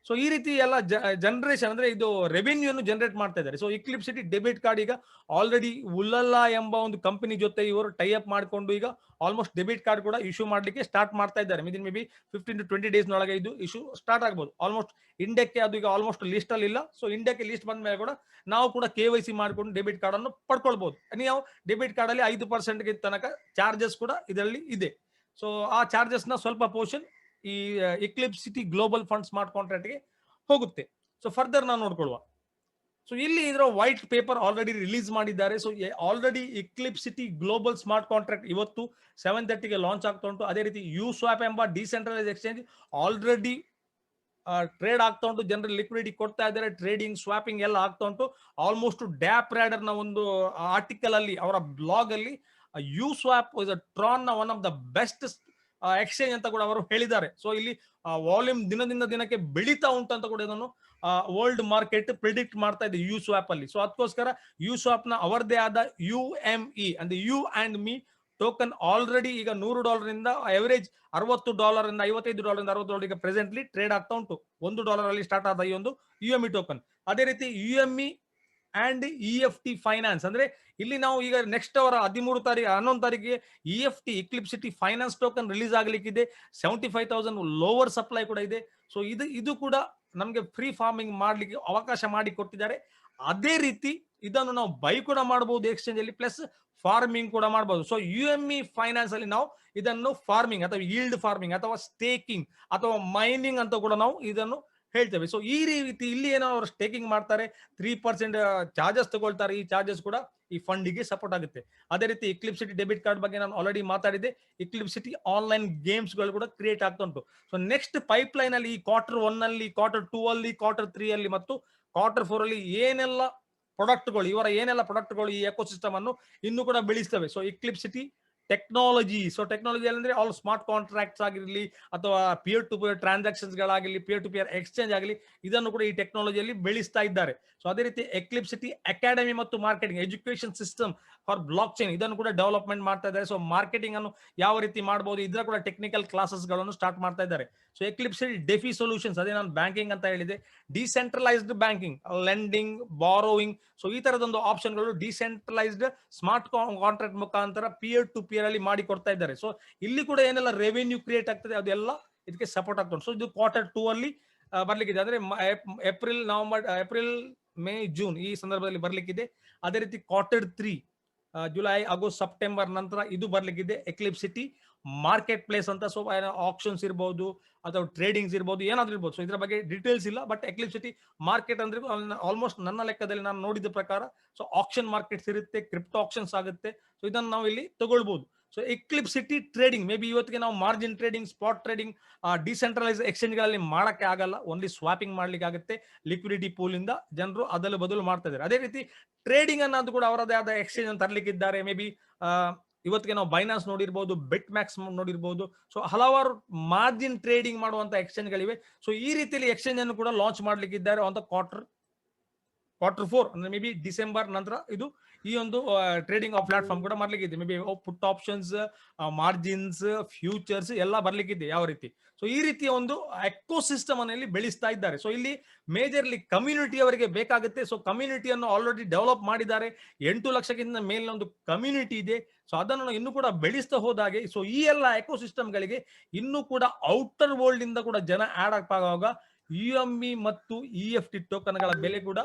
ಸೊ ಈ ರೀತಿ ಎಲ್ಲ ಜನರೇಷನ್ ಅಂದ್ರೆ ಇದು ರೆವಿನ್ಯೂ ಜನರೇಟ್ ಮಾಡ್ತಾ ಇದ್ದಾರೆ. ಸೊ ಇಕ್ಲಿಪ್ಸಿಟಿ ಡೆಬಿಟ್ ಕಾರ್ಡ್ ಈಗ ಆಲ್ರೆಡಿ ಉಲ್ಲಲ್ಲಾ ಎಂಬ ಒಂದು ಕಂಪನಿ ಜೊತೆ ಇವರು ಟೈ ಅಪ್ ಮಾಡಿಕೊಂಡು ಈಗ ಆಲ್ಮೋಸ್ಟ್ ಡೆಬಿಟ್ ಕಾರ್ಡ್ ಕೂಡ ಇಶ್ಯೂ ಮಾಡ್ಲಿಕ್ಕೆ ಸ್ಟಾರ್ಟ್ ಮಾಡ್ತಾ ಇದ್ದಾರೆ. Within may be 15 to 20 days ನೊಳಗೆ ಇದು ಇಶ್ಯೂ ಸ್ಟಾರ್ಟ್ ಆಗ್ಬೋದು. ಆಲ್ಮೋಸ್ಟ್ ಇಂಡಿಯಾಕ್ಕೆ ಅದು ಈಗ ಆಲ್ಮೋಸ್ಟ್ ಲಿಸ್ಟ್ ಅಲ್ಲಿ ಇಲ್ಲ. ಸೊ ಇಂಡಿಯಾಕ್ಕೆ ಲಿಸ್ಟ್ ಬಂದ ಮೇಲೆ ಕೂಡ ನಾವು ಕೂಡ KYC ಮಾಡಿಕೊಂಡು ಡೆಬಿಟ್ ಕಾರ್ಡ್ ಅನ್ನು ಪಡ್ಕೊಳ್ಬಹುದು. ನೀವು ಡೆಬಿಟ್ ಕಾರ್ಡ್ ಅಲ್ಲಿ 5% ತನಕ ಚಾರ್ಜಸ್ ಕೂಡ ಇದರಲ್ಲಿ ಇದೆ. ಸೊ ಆ ಚಾರ್ಜಸ್ ನ ಸ್ವಲ್ಪ ಪೋರ್ಷನ್ ಈ Eclipcity global fund smart contract ಗೆ ಹೋಗುತ್ತೆ. ಸೊ ಫರ್ದರ್ ನಾವು ನೋಡ್ಕೊಳ್ಳುವ. ಸೊ ಇಲ್ಲಿ ಇದರ ವೈಟ್ ಪೇಪರ್ ಆಲ್ರೆಡಿ ರಿಲೀಸ್ ಮಾಡಿದ್ದಾರೆ. So already Eclipcity global smart contract ಇವತ್ತು 7:30ಗೆ ಲಾಂಚ್ ಆಗ್ತಾ ಉಂಟು. ಅದೇ ರೀತಿ ಯುಸ್ವಾಪ್ ಎಂಬ ಡಿಸೆಂಟ್ರಲೈಸ್ ಎಕ್ಸ್ಚೇಂಜ್ ಆಲ್ರೆಡಿ ಟ್ರೇಡ್ ಆಗ್ತಾ ಉಂಟು, ಜನರಿಗೆ ಲಿಕ್ವಿಡಿಟಿ ಕೊಡ್ತಾ ಇದ್ದಾರೆ, ಟ್ರೇಡಿಂಗ್ ಸ್ವಾಪಿಂಗ್ ಎಲ್ಲ ಆಗ್ತಾ ಉಂಟು. ಆಲ್ಮೋಸ್ಟ್ ಡ್ಯಾಪ್ ರೈಡರ್ ನ ಒಂದು ಆರ್ಟಿಕಲ್ ಅಲ್ಲಿ, ಅವರ ಬ್ಲಾಗ್ ಅಲ್ಲಿ ಯು ಸ್ವಾಪ್ ಇಸ್ ಟ್ರಾನ್ ನ one of the best exchange ಅಂತ ಕೂಡ ಅವರು ಹೇಳಿದ್ದಾರೆ. ಸೊ ಇಲ್ಲಿ ವಾಲ್ಯೂಮ್ ದಿನದಿಂದ ದಿನಕ್ಕೆ ಬೆಳೀತಾ ಉಂಟು ಅಂತ ಕೂಡ ಇದನ್ನು ವರ್ಲ್ಡ್ ಮಾರ್ಕೆಟ್ ಪ್ರಿಡಿಕ್ಟ್ ಮಾಡ್ತಾ ಇದೆ ಯು ಸ್ವಾಪ್ ಅಲ್ಲಿ. ಸೊ ಅದಕ್ಕೋಸ್ಕರ ಯು ಸ್ವಾಪ್ ನ ಅವರದೇ ಆದ UME ಅಂದ್ರೆ U and me token already ಈಗ $100 ಇಂದ ಎವರೇಜ್ $60 ಇಂದ $55 ಇಂದ $60 ಈಗ ಪ್ರೆಸೆಂಟ್ಲಿ ಟ್ರೇಡ್ ಆಗ್ತಾ ಉಂಟು. $1 ಅಲ್ಲಿ ಸ್ಟಾರ್ಟ್ ಆದ ಈ ಒಂದು UME ಟೋಕನ್. ಅದೇ ರೀತಿ UME ಅಂಡ್ EFT ಫೈನಾನ್ಸ್ ಅಂದ್ರೆ ಇಲ್ಲಿ ನಾವು ಈಗ ನೆಕ್ಸ್ಟ್ ಅವರ 11 ತಾರೀಕಿಗೆ EFT Eclipcity finance token release ಆಗ್ಲಿಕ್ಕಿದೆ. 75,000 ಲೋವರ್ ಸಪ್ಲೈ ಕೂಡ ಇದೆ. ಸೊ ಇದು ಕೂಡ ನಮಗೆ ಫ್ರೀ ಫಾರ್ಮಿಂಗ್ ಮಾಡ್ಲಿಕ್ಕೆ ಅವಕಾಶ ಮಾಡಿ ಕೊಟ್ಟಿದ್ದಾರೆ. ಅದೇ ರೀತಿ ಇದನ್ನು ನಾವು ಬೈ ಕೂಡ ಮಾಡಬಹುದು ಎಕ್ಸ್ಚೇಂಜ್ ಅಲ್ಲಿ, ಪ್ಲಸ್ ಫಾರ್ಮಿಂಗ್ ಕೂಡ ಮಾಡಬಹುದು. ಸೊ UME ಫೈನಾನ್ಸ್ ಅಲ್ಲಿ ನಾವು ಇದನ್ನು ಫಾರ್ಮಿಂಗ್ ಅಥವಾ ಈಲ್ಡ್ ಫಾರ್ಮಿಂಗ್ ಅಥವಾ ಸ್ಟೇಕಿಂಗ್ ಅಥವಾ ಮೈನಿಂಗ್ ಅಂತ ಕೂಡ ನಾವು ಇದನ್ನು ಹೇಳ್ತೇವೆ. ಸೊ ಈ ರೀತಿ ಇಲ್ಲಿ ಏನೋ ಅವರು ಸ್ಟೇಕಿಂಗ್ ಮಾಡ್ತಾರೆ, 3% ಚಾರ್ಜಸ್ ತಗೊಳ್ತಾರೆ. ಈ ಚಾರ್ಜಸ್ ಕೂಡ ಈ ಫಂಡಿಗೆ ಸಪೋರ್ಟ್ ಆಗುತ್ತೆ. ಅದೇ ರೀತಿ ಇಕ್ಲಿಪ್ಸಿಟಿ ಡೆಬಿಟ್ ಕಾರ್ಡ್ ಬಗ್ಗೆ ನಾನು ಆಲ್ರೆಡಿ ಮಾತಾಡಿದೆ. ಇಕ್ಲಿಪ್ಸಿಟಿ ಆನ್ಲೈನ್ ಗೇಮ್ಸ್ ಗಳು ಕೂಡ ಕ್ರಿಯೇಟ್ ಆಗ್ತಾ ಉಂಟು. ಸೊ ನೆಕ್ಸ್ಟ್ ಪೈಪ್ ಲೈನ್ ಅಲ್ಲಿ ಈ Q1 ಅಲ್ಲಿ, Q2 ಅಲ್ಲಿ, Q3 ಅಲ್ಲಿ ಮತ್ತು Q4 ಅಲ್ಲಿ ಏನೆಲ್ಲ ಪ್ರಾಡಕ್ಟ್ಗಳು, ಇವರ ಏನೆಲ್ಲ ಪ್ರಾಡಕ್ಟ್ಗಳು ಈ ಎಕೋಸಿಸ್ಟಮ್ ಅನ್ನು ಇನ್ನೂ ಕೂಡ ಬೆಳೆಸ್ತವೆ. So Eclipcity technology, so technology ಅಂದ್ರೆ ಆಲ್ ಸ್ಮಾರ್ಟ್ ಕಾಂಟ್ರಾಕ್ಟ್ಸ್ ಆಗಿರಲಿ ಅಥವಾ ಪಿಯರ್ ಟು ಪಿಯರ್ ಟ್ರಾನ್ಸಾಕ್ಷನ್ಸ್ ಗಳಾಗಲಿ, ಪಿಯರ್ ಟು ಪಿಯರ್ ಎಕ್ಸ್ಚೇಂಜ್ ಆಗಲಿ, ಇದನ್ನು ಕೂಡ ಈ ಟೆಕ್ನಾಲಜಿಯಲ್ಲಿ ಬೆಳೆಸ್ತಾ ಇದ್ದಾರೆ. ಸೊ ಅದೇ ರೀತಿ ಎಕ್ಲಿಪ್ಸಿಟಿ ಅಕಾಡೆಮಿ ಮತ್ತು marketing education system for blockchain ಇದನ್ನು ಕೂಡ ಡೆವಲಪ್ಮೆಂಟ್ ಮಾಡ್ತಾ ಇದ್ದಾರೆ. ಸೊ ಮಾರ್ಕೆಟಿಂಗ್ ಅನ್ನು ಯಾವ ರೀತಿ ಮಾಡಬಹುದು ಇದರ ಕೂಡ ಟೆಕ್ನಿಕಲ್ ಕ್ಲಾಸಸ್ ಗಳನ್ನು ಸ್ಟಾರ್ಟ್ ಮಾಡ್ತಾ ಇದ್ದಾರೆ. ಸೊ ಎಕ್ಲಿಪ್ಸಿಟಿ ಡೆಫಿ ಸೊಲ್ಯೂಷನ್ಸ್, ಅದೇ ನಾನು ಬ್ಯಾಂಕಿಂಗ್ ಅಂತ ಹೇಳಿದೆ, decentralised banking, lending, borrowing, so ಈ ತರದೊಂದು ಆಪ್ಷನ್ಗಳು ಡಿಸೆಂಟ್ರಲೈಸ್ಡ್ ಸ್ಮಾರ್ಟ್ ಕಾಂಟ್ರಾಕ್ಟ್ ಮುಖಾಂತರ ಪಿಯರ್ ಟು ಪಿಯರ್ ಅಲ್ಲಿ ಮಾಡಿ ಕೊಡ್ತಾ ಇದ್ದಾರೆ. ಸೊ ಇಲ್ಲಿ ಕೂಡ ಏನೆಲ್ಲ ರೆವೆನ್ಯೂ ಕ್ರಿಯೇಟ್ ಆಗ್ತದೆ ಅದೆಲ್ಲ ಇದಕ್ಕೆ ಸಪೋರ್ಟ್ ಆಗ್ತದೆ. ಸೊ ಇದು Q2 ಅಲ್ಲಿ ಬರ್ಲಿಕ್ಕಿದೆ, ಅಂದ್ರೆ ಏಪ್ರಿಲ್ ಮೇ ಜೂನ್ ಈ ಸಂದರ್ಭದಲ್ಲಿ ಬರ್ಲಿಕ್ಕಿದೆ. ಅದೇ ರೀತಿ Q3 ಜುಲೈ ಆಗಸ್ಟ್ ಸೆಪ್ಟೆಂಬರ್ ನಂತರ ಇದು ಬರ್ಲಿಕ್ಕಿದೆ ಎಕ್ಲಿಪ್ಸಿಟಿ ಮಾರ್ಕೆಟ್ ಪ್ಲೇಸ್ ಅಂತ. ಸೊ ಆಪ್ಷನ್ಸ್ ಇರಬಹುದು ಅಥವಾ ಟ್ರೇಡಿಂಗ್ಸ್ ಇರಬಹುದು, ಏನಾದ್ರೂ ಇರ್ಬೋದು. ಸೊ ಇದರ ಬಗ್ಗೆ ಡೀಟೇಲ್ಸ್ ಇಲ್ಲ, ಬಟ್ ಎಕ್ಲಿಪ್ಸಿಟಿ ಮಾರ್ಕೆಟ್ ಅಂದ್ರೆ ಆಲ್ಮೋಸ್ಟ್ ನನ್ನ ಲೆಕ್ಕದಲ್ಲಿ ನಾನು ನೋಡಿದ ಪ್ರಕಾರ ಸೊ ಆಕ್ಷನ್ ಮಾರ್ಕೆಟ್ಸ್ ಇರುತ್ತೆ, ಕ್ರಿಪ್ಟೋ ಆಕ್ಷನ್ಸ್ ಆಗುತ್ತೆ. ಸೊ ಇದನ್ನು ನಾವು ಇಲ್ಲಿ ತಗೊಳ್ಬಹುದು. ಸೊ ಎಕ್ಲಿಪ್ಸಿಟಿ ಟ್ರೇಡಿಂಗ್ ಮೇ ಬಿ ಇವತ್ತಿಗೆ ನಾವು margin trading, spot trading decentralise exchange ಗಳಲ್ಲಿ ಮಾಡಕ್ಕೆ ಆಗಲ್ಲ, ಓನ್ಲಿ ಸ್ವಾಪಿಂಗ್ ಮಾಡ್ಲಿಕ್ಕೆ ಆಗುತ್ತೆ. ಲಿಕ್ವಿಡಿಟಿ ಪೂಲ್ ಇಂದ ಜನರು ಅದಲು ಬದಲು ಮಾಡ್ತಾ ಇದ್ದಾರೆ. ಅದೇ ರೀತಿ ಟ್ರೇಡಿಂಗ್ ಅನ್ನೋದು ಕೂಡ ಅವರದೇ ಆದ ಎಕ್ಸ್ಚೇಂಜ್ ಅನ್ನು ತರಲಿಕ್ಕಿದ್ದಾರೆ. ಮೇ ಬಿ ಇವತ್ತಿಗೆ ನಾವು ಬೈನಾನ್ಸ್ ನೋಡಿರ್ಬೋದು, ಬೆಟ್ ಮ್ಯಾಕ್ಸ್ ನೋಡಿರ್ಬೋದು. ಸೊ ಹಲವಾರು ಮಾರ್ಜಿನ್ ಟ್ರೇಡಿಂಗ್ ಮಾಡುವಂತ ಎಕ್ಸ್ಚೇಂಜ್ ಗಳಿವೆ. ಸೊ ಈ ರೀತಿಯಲ್ಲಿ ಎಕ್ಸ್ಚೇಂಜ್ ಅನ್ನು ಕೂಡ ಲಾಂಚ್ ಮಾಡ್ಲಿಕ್ಕಿದ್ದಾರೆ ಅಂತ Q4 ಅಂದ್ರೆ ಮೇ ಬಿ ಡಿಸೆಂಬರ್ ನಂತರ ಇದು ಈ ಒಂದು ಟ್ರೇಡಿಂಗ್ ಪ್ಲಾಟ್ಫಾರ್ಮ್ ಕೂಡ ಮಾಡ್ಲಿಕ್ಕಿದೆ. Maybe put options, margins, futures ಎಲ್ಲ ಬರ್ಲಿಕ್ಕಿದೆ ಯಾವ ರೀತಿ. ಸೊ ಈ ರೀತಿಯ ಒಂದು ಎಕೋ ಸಿಸ್ಟಮ್ ಅನ್ನು ಇಲ್ಲಿ ಬೆಳೆಸ್ತಾ ಇದ್ದಾರೆ. ಸೊ ಇಲ್ಲಿ ಮೇಜರ್ಲಿ ಕಮ್ಯುನಿಟಿ ಅವರಿಗೆ ಬೇಕಾಗುತ್ತೆ. ಸೊ ಕಮ್ಯುನಿಟಿಯನ್ನು ಆಲ್ರೆಡಿ ಡೆವಲಪ್ ಮಾಡಿದ್ದಾರೆ. 8 ಲಕ್ಷಕ್ಕಿಂತ ಮೇಲಿನ ಒಂದು ಕಮ್ಯುನಿಟಿ ಇದೆ. ಸೊ ಅದನ್ನು ಇನ್ನೂ ಕೂಡ ಬೆಳೆಸ್ತಾ ಹೋದಾಗೆ ಸೊ ಈ ಎಲ್ಲ ಎಕೋ ಸಿಸ್ಟಮ್ ಗಳಿಗೆ ಇನ್ನೂ ಕೂಡ ಔಟರ್ ವರ್ಲ್ಡ್ ಇಂದ ಕೂಡ ಜನ ಆಡ್ ಆಗುವಾಗ UME ಮತ್ತು EFT ಟೋಕನ್ ಗಳ ಬೆಲೆ ಕೂಡ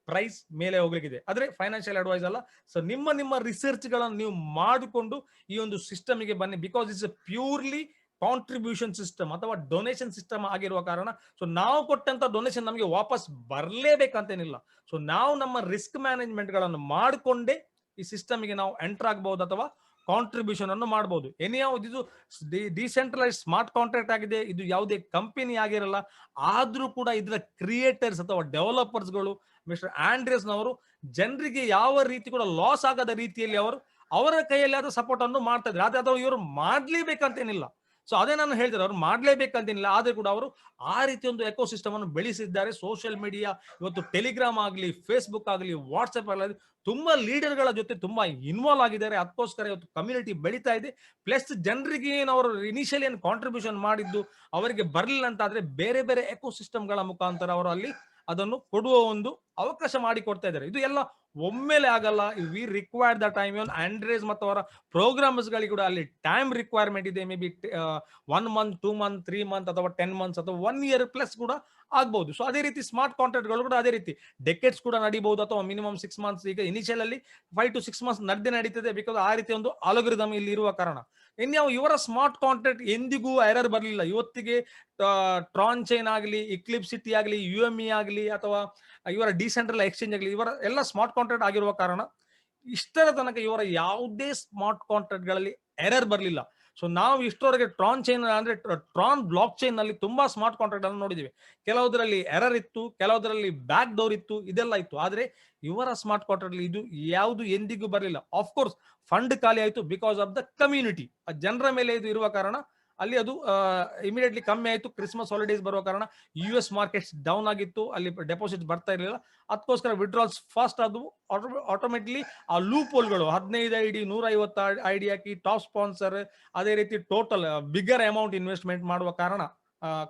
ಪ್ರೈಸ್ ಮೇಲೆ ಹೋಗ್ಲಿಕ್ಕಿದೆ. ಆದ್ರೆ ಫೈನಾನ್ಷಿಯಲ್ ಅಡ್ವೈಸ್ ಅಲ್ಲ. ಸೊ ನಿಮ್ಮ ರಿಸರ್ಚ್ ಗಳನ್ನು ನೀವು ಮಾಡಿಕೊಂಡು ಈ ಒಂದು ಸಿಸ್ಟಮ್ ಗೆ ಬನ್ನಿ. Because it's purely contribution system ಅಥವಾ ಡೊನೇಷನ್ ಸಿಸ್ಟಮ್ ಆಗಿರುವ ಕಾರಣ ಸೊ ನಾವು ಕೊಟ್ಟಂತ ಡೊನೇಷನ್ ನಮಗೆ ವಾಪಸ್ ಬರ್ಲೇಬೇಕಂತೇನಿಲ್ಲ. ಸೊ ನಾವು ನಮ್ಮ ರಿಸ್ಕ್ ಮ್ಯಾನೇಜ್ಮೆಂಟ್ ಗಳನ್ನು ಮಾಡಿಕೊಂಡೇ ಈ ಸಿಸ್ಟಮ್ ಗೆ ನಾವು ಎಂಟರ್ ಆಗಬಹುದು ಅಥವಾ ಕಾಂಟ್ರಿಬ್ಯೂಷನ್ ಅನ್ನು ಮಾಡಬಹುದು. ಇದು ಡಿಸೆಂಟ್ರಲೈಸ್ ಸ್ಮಾರ್ಟ್ ಕಾಂಟ್ರಾಕ್ಟ್ ಆಗಿದೆ, ಇದು ಯಾವುದೇ ಕಂಪನಿ ಆಗಿರಲ್ಲ. ಆದ್ರೂ ಕೂಡ ಇದರ ಕ್ರಿಯೇಟರ್ಸ್ ಅಥವಾ ಡೆವಲಪರ್ಸ್ ಗಳು ಮಿಸ್ಟರ್ ಆಂಡ್ರಿಯಸ್ ನವರು ಜನರಿಗೆ ಯಾವ ರೀತಿ ಕೂಡ ಲಾಸ್ ಆಗದ ರೀತಿಯಲ್ಲಿ ಅವರ ಕೈಯಲ್ಲಿ ಆದ ಸಪೋರ್ಟ್ ಅನ್ನು ಮಾಡ್ತಾ ಇದ್ದಾರೆ. ಆದ್ರೆ ಅದು ಇವರು ಮಾಡ್ಲೇಬೇಕಂತೇನಿಲ್ಲ. ಸೊ ಅದೇ ನಾನು ಹೇಳ್ತಾರೆ, ಅವ್ರು ಮಾಡ್ಲೇಬೇಕಂತೇನಿಲ್ಲ. ಆದ್ರೆ ಕೂಡ ಅವರು ಆ ರೀತಿ ಒಂದು ಎಕೋ ಸಿಸ್ಟಮ್ ಅನ್ನು ಬೆಳೆಸಿದ್ದಾರೆ. ಸೋಷಿಯಲ್ ಮೀಡಿಯಾ ಇವತ್ತು ಟೆಲಿಗ್ರಾಮ್ ಆಗಲಿ, ಫೇಸ್ಬುಕ್ ಆಗಲಿ, ವಾಟ್ಸ್ಆಪ್ ಆಗಲಿ ತುಂಬಾ ಲೀಡರ್ ಗಳ ಜೊತೆ ತುಂಬಾ ಇನ್ವಾಲ್ವ್ ಆಗಿದ್ದಾರೆ. ಅದಕ್ಕೋಸ್ಕರ ಇವತ್ತು ಕಮ್ಯುನಿಟಿ ಬೆಳೀತಾ ಇದೆ. ಪ್ಲಸ್ ಜನರಿಗೆ ಏನು ಅವರು ಇನಿಷಿಯಲಿ ಏನು ಕಾಂಟ್ರಿಬ್ಯೂಷನ್ ಮಾಡಿದ್ದು ಅವರಿಗೆ ಬರಲಿಲ್ಲ ಅಂತ ಆದ್ರೆ ಬೇರೆ ಬೇರೆ ಎಕೋ ಸಿಸ್ಟಮ್ ಗಳ ಮುಖಾಂತರ ಅವರು ಅಲ್ಲಿ ಅದನ್ನು ಕೊಡುವ ಒಂದು ಅವಕಾಶ ಮಾಡಿ ಕೊಡ್ತಾ ಇದ್ದಾರೆ. ಇದು ಎಲ್ಲ ಒಮ್ಮೆಲೆ ಆಗಲ್ಲ. We required the time. Even ಆಂಡ್ರೇಸ್ ಮತ್ತು ಅವರ ಪ್ರೋಗ್ರಾಮ್ಸ್ ಗಳಿಗೆ ಕೂಡ ಅಲ್ಲಿ ಟೈಮ್ ರಿಕ್ವೈರ್ಮೆಂಟ್ ಇದೆ. Maybe 1 month, 2 month, 3 month ಅಥವಾ 10 ಮಂತ್ಸ್ ಅಥವಾ 1 ಇಯರ್ ಪ್ಲಸ್ ಕೂಡ ಆಗ್ಬಹುದು. ಸೊ ಅದೇ ರೀತಿ ಸ್ಮಾರ್ಟ್ ಕಾಂಟ್ರಾಕ್ಟ್ ಗಳು ಕೂಡ ಅದೇ ರೀತಿ ಡೆಕೆಟ್ಸ್ ಕೂಡ ನಡೀಬಹುದು ಅಥವಾ ಮಿನಿಮಮ್ 6 ಮಂತ್ಸ್. ಈಗ ಇನಿಷಿಯಲ್ ಅಲ್ಲಿ 5 to 6 ಮಂತ್ಸ್ ನಡೀತದೆ. ಬಿಕಾಸ್ ಆ ರೀತಿ ಒಂದು ಅಲ್ಗೊರಿದಮ್ ಇಲ್ಲಿ ಇರುವ ಕಾರಣ ಇನ್ಯಾವ ಇವರ ಸ್ಮಾರ್ಟ್ ಕಾಂಟ್ರಾಕ್ಟ್ ಎಂದಿಗೂ ಎರರ್ ಬರಲಿಲ್ಲ. ಇವತ್ತಿಗೆ ಟ್ರಾನ್ ಚೈನ್ ಆಗಲಿ, ಇಕ್ಲಿಪ್ಸಿಟಿ ಆಗಲಿ, UME ಆಗಲಿ ಅಥವಾ ಇವರ ಡಿಸೆಂಟ್ರಲ್ ಎಕ್ಸ್ಚೇಂಜ್ ಆಗಲಿ, ಇವರ ಎಲ್ಲ ಸ್ಮಾರ್ಟ್ ಕಾಂಟ್ರಾಕ್ಟ್ ಆಗಿರುವ ಕಾರಣ ಇಷ್ಟರ ತನಕ ಇವರ ಯಾವುದೇ ಸ್ಮಾರ್ಟ್ ಕಾಂಟ್ರಾಕ್ಟ್ ಗಳಲ್ಲಿ ಎರರ್ ಬರಲಿಲ್ಲ. ಸೊ ನಾವು ಇಷ್ಟರವರೆಗೆ ಟ್ರಾನ್ ಚೈನ್ ಅಂದ್ರೆ ಟ್ರಾನ್ ಬ್ಲಾಕ್ ಚೈನ್ ನಲ್ಲಿ ತುಂಬಾ ಸ್ಮಾರ್ಟ್ ಕಾಂಟ್ರಾಕ್ಟ್ ಅನ್ನು ನೋಡಿದ್ದೀವಿ. ಕೆಲವುದರಲ್ಲಿ ಎರರ್ ಇತ್ತು, ಕೆಲವುದರಲ್ಲಿ ಬ್ಯಾಕ್ ಡೋರ್ ಇತ್ತು, ಇದೆಲ್ಲ ಇತ್ತು. ಆದ್ರೆ ಇವರ ಸ್ಮಾರ್ಟ್ ಕಾಂಟ್ರಾಕ್ಟ್ ಇದು ಯಾವುದು ಎಂದಿಗೂ ಬರಲಿಲ್ಲ. ಆಫ್ ಕೋರ್ಸ್ ಫಂಡ್ ಖಾಲಿ ಆಯಿತು ಬಿಕಾಸ್ ಆಫ್ ದ ಕಮ್ಯುನಿಟಿ, ಜನರ ಮೇಲೆ ಇದು ಇರುವ ಕಾರಣ ಅಲ್ಲಿ ಅದು ಇಮಿಡಿಯೇಟ್ಲಿ ಕಮ್ಮಿ ಆಯಿತು. ಕ್ರಿಸ್ಮಸ್ ಹಾಲಿಡೇಸ್ ಬರುವ ಕಾರಣ US ಮಾರ್ಕೆಟ್ಸ್ ಡೌನ್ ಆಗಿತ್ತು, ಅಲ್ಲಿ ಡೆಪಾಸಿಟ್ ಬರ್ತಾ ಇರಲಿಲ್ಲ. ಅದಕ್ಕೋಸ್ಕರ ವಿಡ್ರಾಲ್ಸ್ ಫಾಸ್ಟ್ ಅದು ಆಟೋಮೆಟಿಕ್ಲಿ ಆ ಲೂಪ್ ಹೋಲ್ಗಳು 15 ID 150 ID ಹಾಕಿ ಟಾಪ್ ಸ್ಪಾನ್ಸರ್, ಅದೇ ರೀತಿ ಟೋಟಲ್ ಬಿಗರ್ ಅಮೌಂಟ್ ಇನ್ವೆಸ್ಟ್ಮೆಂಟ್ ಮಾಡುವ ಕಾರಣ,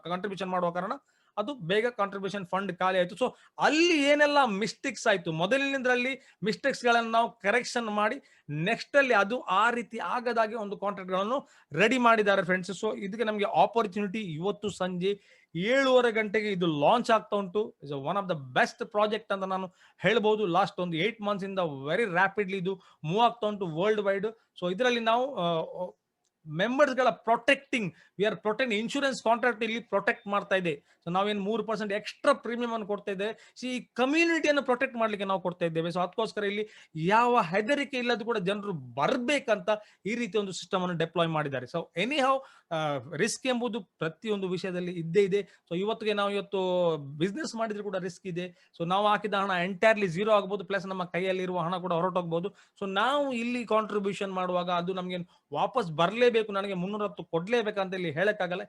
ಕಾಂಟ್ರಿಬ್ಯೂಷನ್ ಮಾಡುವ ಕಾರಣ ಅದು ಬೇಗ ಕಾಂಟ್ರಿಬ್ಯೂಷನ್ ಫಂಡ್ ಖಾಲಿ ಆಯಿತು. ಸೊ ಅಲ್ಲಿ ಏನೆಲ್ಲ ಮಿಸ್ಟೇಕ್ಸ್ ಆಯಿತು, ಮೊದಲಿನಿಂದರಲ್ಲಿ ಮಿಸ್ಟೇಕ್ಸ್ ಗಳನ್ನು ನಾವು ಕರೆಕ್ಷನ್ ಮಾಡಿ ನೆಕ್ಸ್ಟ್ ಅಲ್ಲಿ ಅದು ಆ ರೀತಿ ಆಗದಾಗೆ ಒಂದು ಕಾಂಟ್ರಾಕ್ಟ್ ಗಳನ್ನು ರೆಡಿ ಮಾಡಿದ್ದಾರೆ ಫ್ರೆಂಡ್ಸ್. ಸೊ ಇದಕ್ಕೆ ನಮಗೆ ಆಪರ್ಚುನಿಟಿ ಇವತ್ತು ಸಂಜೆ 7:30 ಗಂಟೆಗೆ ಇದು ಲಾಂಚ್ ಆಗ್ತಾ ಉಂಟು. Is one of the best project ಅಂತ ನಾನು ಹೇಳ್ಬಹುದು. ಲಾಸ್ಟ್ ಒಂದು 8 months ಇಂದ ವೆರಿ ರ್ಯಾಪಿಡ್ಲಿ ಇದು ಮೂವ್ ಆಗ್ತಾ ಉಂಟು ವರ್ಲ್ಡ್ ವೈಡ್. ಸೊ ಇದರಲ್ಲಿ ನಾವು ಮೆಂಬರ್ಸ್ ಗಳ protecting, we are protect insurance contract ಇಲ್ಲಿ ಪ್ರೊಟೆಕ್ಟ್ ಮಾಡ್ತಾ ಇದೆ. ಸೊ ನಾವೇನು 3% ಎಕ್ಸ್ಟ್ರಾ ಪ್ರೀಮಿಯಂ ಅನ್ನು ಕೊಡ್ತಾ ಇದ್ದೇವೆ. ಸೊ ಈ ಕಮ್ಯುನಿಟಿಯನ್ನು ಪ್ರೊಟೆಕ್ಟ್ ಮಾಡ್ಲಿಕ್ಕೆ ನಾವು ಕೊಡ್ತಾ ಇದ್ದೇವೆ. ಸೊ ಅದಕ್ಕೋಸ್ಕರ ಇಲ್ಲಿ ಯಾವ ಹೆದರಿಕೆ ಇಲ್ಲದ ಕೂಡ ಜನರು ಬರ್ಬೇಕಂತ ಈ ರೀತಿ ಒಂದು ಸಿಸ್ಟಮ್ ಅನ್ನು ಡೆಪ್ಲಾಯ್ ಮಾಡಿದ್ದಾರೆ. ಸೊ ಎನಿ ಹೌ ರಿಸ್ಕ್ ಎಂಬುದು ಪ್ರತಿಯೊಂದು ವಿಷಯದಲ್ಲಿ ಇದ್ದೇ ಇದೆ. ಸೊ ಇವತ್ತು ಬಿಸ್ನೆಸ್ ಮಾಡಿದ್ರೆ ಕೂಡ ರಿಸ್ಕ್ ಇದೆ. ಸೊ ನಾವು ಹಾಕಿದ ಹಣ ಎಂಟೈರ್ಲಿ ಝೀರೋ ಆಗ್ಬೋದು, ಪ್ಲಸ್ ನಮ್ಮ ಕೈಯಲ್ಲಿ ಇರುವ ಹಣ ಕೂಡ ಹೊರಟೋಗ್ಬೋದು. ಸೊ ನಾವು ಇಲ್ಲಿ ಕಾಂಟ್ರಿಬ್ಯೂಷನ್ ಮಾಡುವಾಗ ಅದು ನಮಗೆ ವಾಪಸ್ ಬರಲೇಬೇಕು, ನನಗೆ 310 ಕೊಡ್ಲೇಬೇಕಂತ ಇಲ್ಲಿ ಹೇಳಕ್ಕಾಗಲ್ಲ.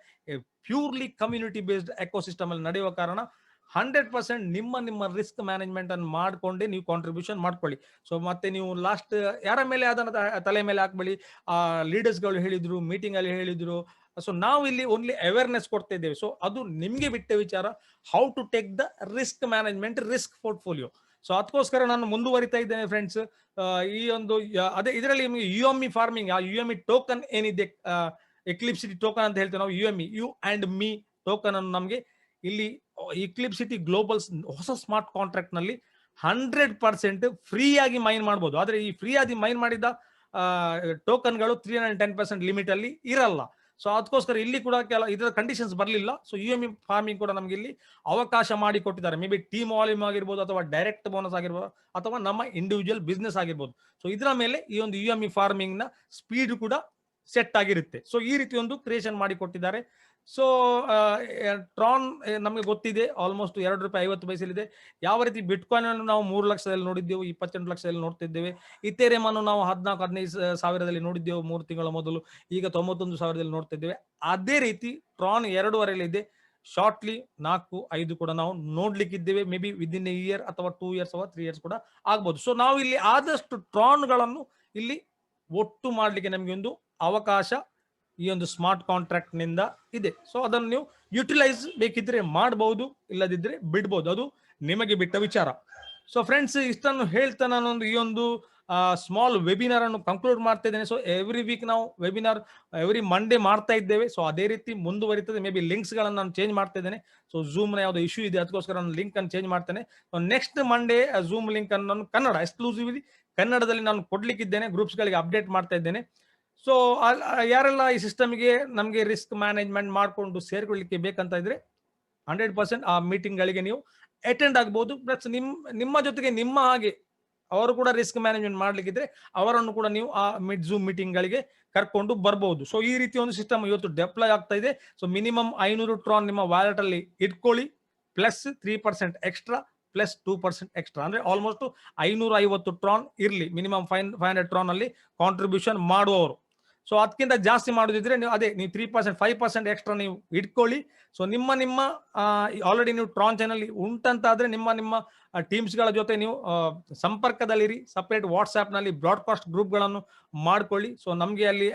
ಪ್ಯೂರ್ಲಿ ಕಮ್ಯುನಿಟಿ ಬೇಸ್ಡ್ ಎಕೋಸಿಸ್ಟಮ್ ಅಲ್ಲಿ ನಡೆಯುವ ಕಾರಣ 100% ನಿಮ್ಮ ರಿಸ್ಕ್ ಮ್ಯಾನೇಜ್ಮೆಂಟ್ ಅನ್ನು ಮಾಡ್ಕೊಂಡೆ ನೀವು ಕಾಂಟ್ರಿಬ್ಯೂಷನ್ ಮಾಡ್ಕೊಳ್ಳಿ. ಸೊ ಮತ್ತೆ ನೀವು ಲಾಸ್ಟ್ ಯಾರ ಮೇಲೆ ಅದನ್ನ ತಲೆ ಮೇಲೆ ಹಾಕ್ಬೇಡಿ. ಲೀಡರ್ಸ್ ಗಳು ಹೇಳಿದ್ರು, ಮೀಟಿಂಗ್ ಅಲ್ಲಿ ಹೇಳಿದ್ರು. ಸೊ ನಾವು ಇಲ್ಲಿ ಓನ್ಲಿ ಅವೇರ್ನೆಸ್ ಕೊಡ್ತಾ ಇದ್ದೇವೆ. ಸೊ ಅದು ನಿಮ್ಗೆ ಬಿಟ್ಟ ವಿಚಾರ, how to take the risk management, risk portfolio. So ಅದಕ್ಕೋಸ್ಕರ ನಾನು ಮುಂದುವರಿತಾ ಇದ್ದೇನೆ ಫ್ರೆಂಡ್ಸ್. ಈ ಒಂದು ಅದೇ ಇದರಲ್ಲಿ ನಿಮಗೆ UME ಫಾರ್ಮಿಂಗ್, ಆ UME ಟೋಕನ್ ಏನಿದೆ, ಎಕ್ಲಿಪ್ಸಿಟಿ ಟೋಕನ್ ಅಂತ ಹೇಳ್ತೇವೆ ನಾವು, UME U and me token ಅನ್ನು ನಮಗೆ ಇಲ್ಲಿ ಎಕ್ಲಿಪ್ಸಿಟಿ ಗ್ಲೋಬಲ್ಸ್ ಹೊಸ ಸ್ಮಾರ್ಟ್ ಕಾಂಟ್ರಾಕ್ಟ್ ನಲ್ಲಿ 100% ಫ್ರೀ ಆಗಿ ಮೈನ್ ಮಾಡಬಹುದು. ಆದ್ರೆ ಈ ಫ್ರೀ ಆಗಿ ಮೈನ್ ಮಾಡಿದ ಟೋಕನ್ಗಳು 310% ಲಿಮಿಟ್ ಅಲ್ಲಿ ಇರಲ್ಲ. ಸೊ ಅದಕ್ಕೋಸ್ಕರ ಇಲ್ಲಿ ಕೂಡ ಇದರ ಕಂಡೀಷನ್ಸ್ ಬರಲಿಲ್ಲ. ಸೊ UME ಫಾರ್ಮಿಂಗ್ ಕೂಡ ನಮಗೆ ಇಲ್ಲಿ ಅವಕಾಶ ಮಾಡಿ ಕೊಟ್ಟಿದ್ದಾರೆ. ಮೇ ಬಿ ಟೀಮ್ ವಾಲ್ಯೂಮ್ ಆಗಿರ್ಬೋದು, ಅಥವಾ ಡೈರೆಕ್ಟ್ ಬೋನಸ್ ಆಗಿರ್ಬೋದು, ಅಥವಾ ನಮ್ಮ ಇಂಡಿವಿಜುವಲ್ ಬಿಸ್ನೆಸ್ ಆಗಿರ್ಬೋದು. ಸೊ ಇದರ ಮೇಲೆ ಈ ಒಂದು UME ಫಾರ್ಮಿಂಗ್ ನ ಸ್ಪೀಡ್ ಕೂಡ ಸೆಟ್ ಆಗಿರುತ್ತೆ. ಸೊ ಈ ರೀತಿ ಒಂದು ಕ್ರಿಯೇಷನ್ ಮಾಡಿ ಕೊಟ್ಟಿದ್ದಾರೆ. ಸೊ ಟ್ರಾನ್ ನಮಗೆ ಗೊತ್ತಿದೆ, ಆಲ್ಮೋಸ್ಟ್ ₹2.50 ಇದೆ. ಯಾವ ರೀತಿ ಬಿಟ್ಕಾಯಿನ್ ಅನ್ನು ನಾವು 3 ಲಕ್ಷದಲ್ಲಿ ನೋಡಿದ್ದೆವು, 28 ಲಕ್ಷದಲ್ಲಿ ನೋಡ್ತಿದ್ದೇವೆ. ಇಥೇರಿಯಂ ಅನ್ನು ನಾವು 14-15 ಸಾವಿರದಲ್ಲಿ ನೋಡಿದ್ದೆವು 3 ತಿಂಗಳ ಮೊದಲು, ಈಗ 91,000ದಲ್ಲಿ ನೋಡ್ತಿದ್ದೇವೆ. ಅದೇ ರೀತಿ ಟ್ರಾನ್ 2.5 ಇದೆ. ಶಾರ್ಟ್ಲಿ 4-5 ಕೂಡ ನಾವು ನೋಡ್ಲಿಕ್ಕಿದ್ದೇವೆ. Maybe within a year ಅಥವಾ 2 years ಅಥವಾ 3 years ಕೂಡ ಆಗ್ಬೋದು. ಸೊ ನಾವು ಇಲ್ಲಿ ಆದಷ್ಟು ಟ್ರಾನ್ ಗಳನ್ನು ಇಲ್ಲಿ ಒಟ್ಟು ಮಾಡ್ಲಿಕ್ಕೆ ನಮಗೆ ಒಂದು ಅವಕಾಶ ಈ ಒಂದು ಸ್ಮಾರ್ಟ್ ಕಾಂಟ್ರಾಕ್ಟ್ ನಿಂದ ಇದೆ. ಸೊ ಅದನ್ನು ನೀವು ಯುಟಿಲೈಸ್ ಬೇಕಿದ್ರೆ ಮಾಡಬಹುದು, ಇಲ್ಲದಿದ್ರೆ ಬಿಡ್ಬೋದು, ಅದು ನಿಮಗೆ ಬಿಟ್ಟ ವಿಚಾರ. ಸೊ ಫ್ರೆಂಡ್ಸ್, ಇಷ್ಟನ್ನು ಹೇಳ್ತಾ ನಾನೊಂದು ಈ ಒಂದು ಸ್ಮಾಲ್ ವೆಬಿನಾರ್ ಅನ್ನು ಕನ್ಕ್ಲೂಡ್ ಮಾಡ್ತಾ ಇದ್ದೇನೆ. ಸೊ ಎವ್ರಿ ವೀಕ್ ನಾವು ವೆಬಿನಾರ್ ಎವ್ರಿ ಮಂಡೇ ಮಾಡ್ತಾ ಇದ್ದೇವೆ. ಸೊ ಅದೇ ರೀತಿ ಮುಂದುವರಿತದೆ. ಮೇ ಬಿ ಲಿಂಕ್ಸ್ ಗಳನ್ನು ನಾನು ಚೇಂಜ್ ಮಾಡ್ತಾ ಇದ್ದೇನೆ. ಸೊ ಝೂಮ್ ನ ಯಾವ್ದು ಇಶ್ಯೂ ಇದೆ, ಅದಕ್ಕೋಸ್ಕರ ನಾನು ಲಿಂಕ್ ಅನ್ನು ಚೇಂಜ್ ಮಾಡ್ತೇನೆ. ನೆಕ್ಸ್ಟ್ ಮಂಡೇ ಝೂಮ್ ಲಿಂಕ್ ಅನ್ನು ನಾನು ಕನ್ನಡ ಎಕ್ಸ್ಕ್ಲೂಸಿವ್ಲಿ ಕನ್ನಡದಲ್ಲಿ ನಾನು ಕೊಡ್ಲಿಕ್ಕಿದ್ದೇನೆ, ಗ್ರೂಪ್ಸ್ ಗಳಿಗೆ ಅಪ್ಡೇಟ್ ಮಾಡ್ತಾ ಇದ್ದೇನೆ. ಸೊ ಯಾರೆಲ್ಲ ಈ ಸಿಸ್ಟಮ್ಗೆ ನಮಗೆ ರಿಸ್ಕ್ ಮ್ಯಾನೇಜ್ಮೆಂಟ್ ಮಾಡಿಕೊಂಡು ಸೇರ್ಕೊಳ್ಳಿಕ್ಕೆ ಬೇಕಂತ ಇದ್ರೆ 100% ಆ ಮೀಟಿಂಗ್ ಗಳಿಗೆ ನೀವು ಅಟೆಂಡ್ ಆಗ್ಬಹುದು. ಪ್ಲಸ್ ನಿಮ್ಮ ಜೊತೆಗೆ ನಿಮ್ಮ ಹಾಗೆ ಅವರು ಕೂಡ ರಿಸ್ಕ್ ಮ್ಯಾನೇಜ್ಮೆಂಟ್ ಮಾಡ್ಲಿಕ್ಕಿದ್ರೆ ಅವರನ್ನು ಕೂಡ ನೀವು ಆ ಝೂಮ್ ಮೀಟಿಂಗ್ ಗಳಿಗೆ ಕರ್ಕೊಂಡು ಬರ್ಬಹುದು. ಸೊ ಈ ರೀತಿ ಒಂದು ಸಿಸ್ಟಮ್ ಇವತ್ತು ಡೆಪ್ಲಾಯ್ ಆಗ್ತಾ ಇದೆ. ಸೊ ಮಿನಿಮಮ್ 500 ಟ್ರಾನ್ ನಿಮ್ಮ ವ್ಯಾಲೆಟ್ ಅಲ್ಲಿ ಇಟ್ಕೊಳ್ಳಿ, ಪ್ಲಸ್ 3% ಎಕ್ಸ್ಟ್ರಾ, ಪ್ಲಸ್ 2% ಎಕ್ಸ್ಟ್ರಾ, ಅಂದ್ರೆ ಆಲ್ಮೋಸ್ಟ್ 550 ಟ್ರಾನ್ ಇರ್ಲಿ ಮಿನಿಮಮ್ 500 ಟ್ರಾನ್ ಅಲ್ಲಿ ಕಾಂಟ್ರಿಬ್ಯೂಷನ್ ಮಾಡುವವರು. ಸೊ ಅದಕ್ಕಿಂತ ಜಾಸ್ತಿ ಮಾಡೋದಿದ್ರೆ ನೀವು ನೀವು 3% 5% ಎಕ್ಸ್ಟ್ರಾ ನೀವು ಇಟ್ಕೊಳ್ಳಿ. ಸೊ ನಿಮ್ಮ ಆಲ್ರೆಡಿ ನೀವು ಟ್ರಾನ್ ಚಾನಲ್ ಉಂಟಂತಾದ್ರೆ ನಿಮ್ಮ ಟೀಮ್ಸ್ ಗಳ ಜೊತೆ ನೀವು ಸಂಪರ್ಕದಲ್ಲಿರಿ. ಸಪರೇಟ್ ವಾಟ್ಸ್ಆಪ್ ನಲ್ಲಿ ಬ್ರಾಡ್ಕಾಸ್ಟ್ ಗ್ರೂಪ್ ಗಳನ್ನು ಮಾಡ್ಕೊಳ್ಳಿ. ಸೊ ನಮ್ಗೆ ಅಲ್ಲಿ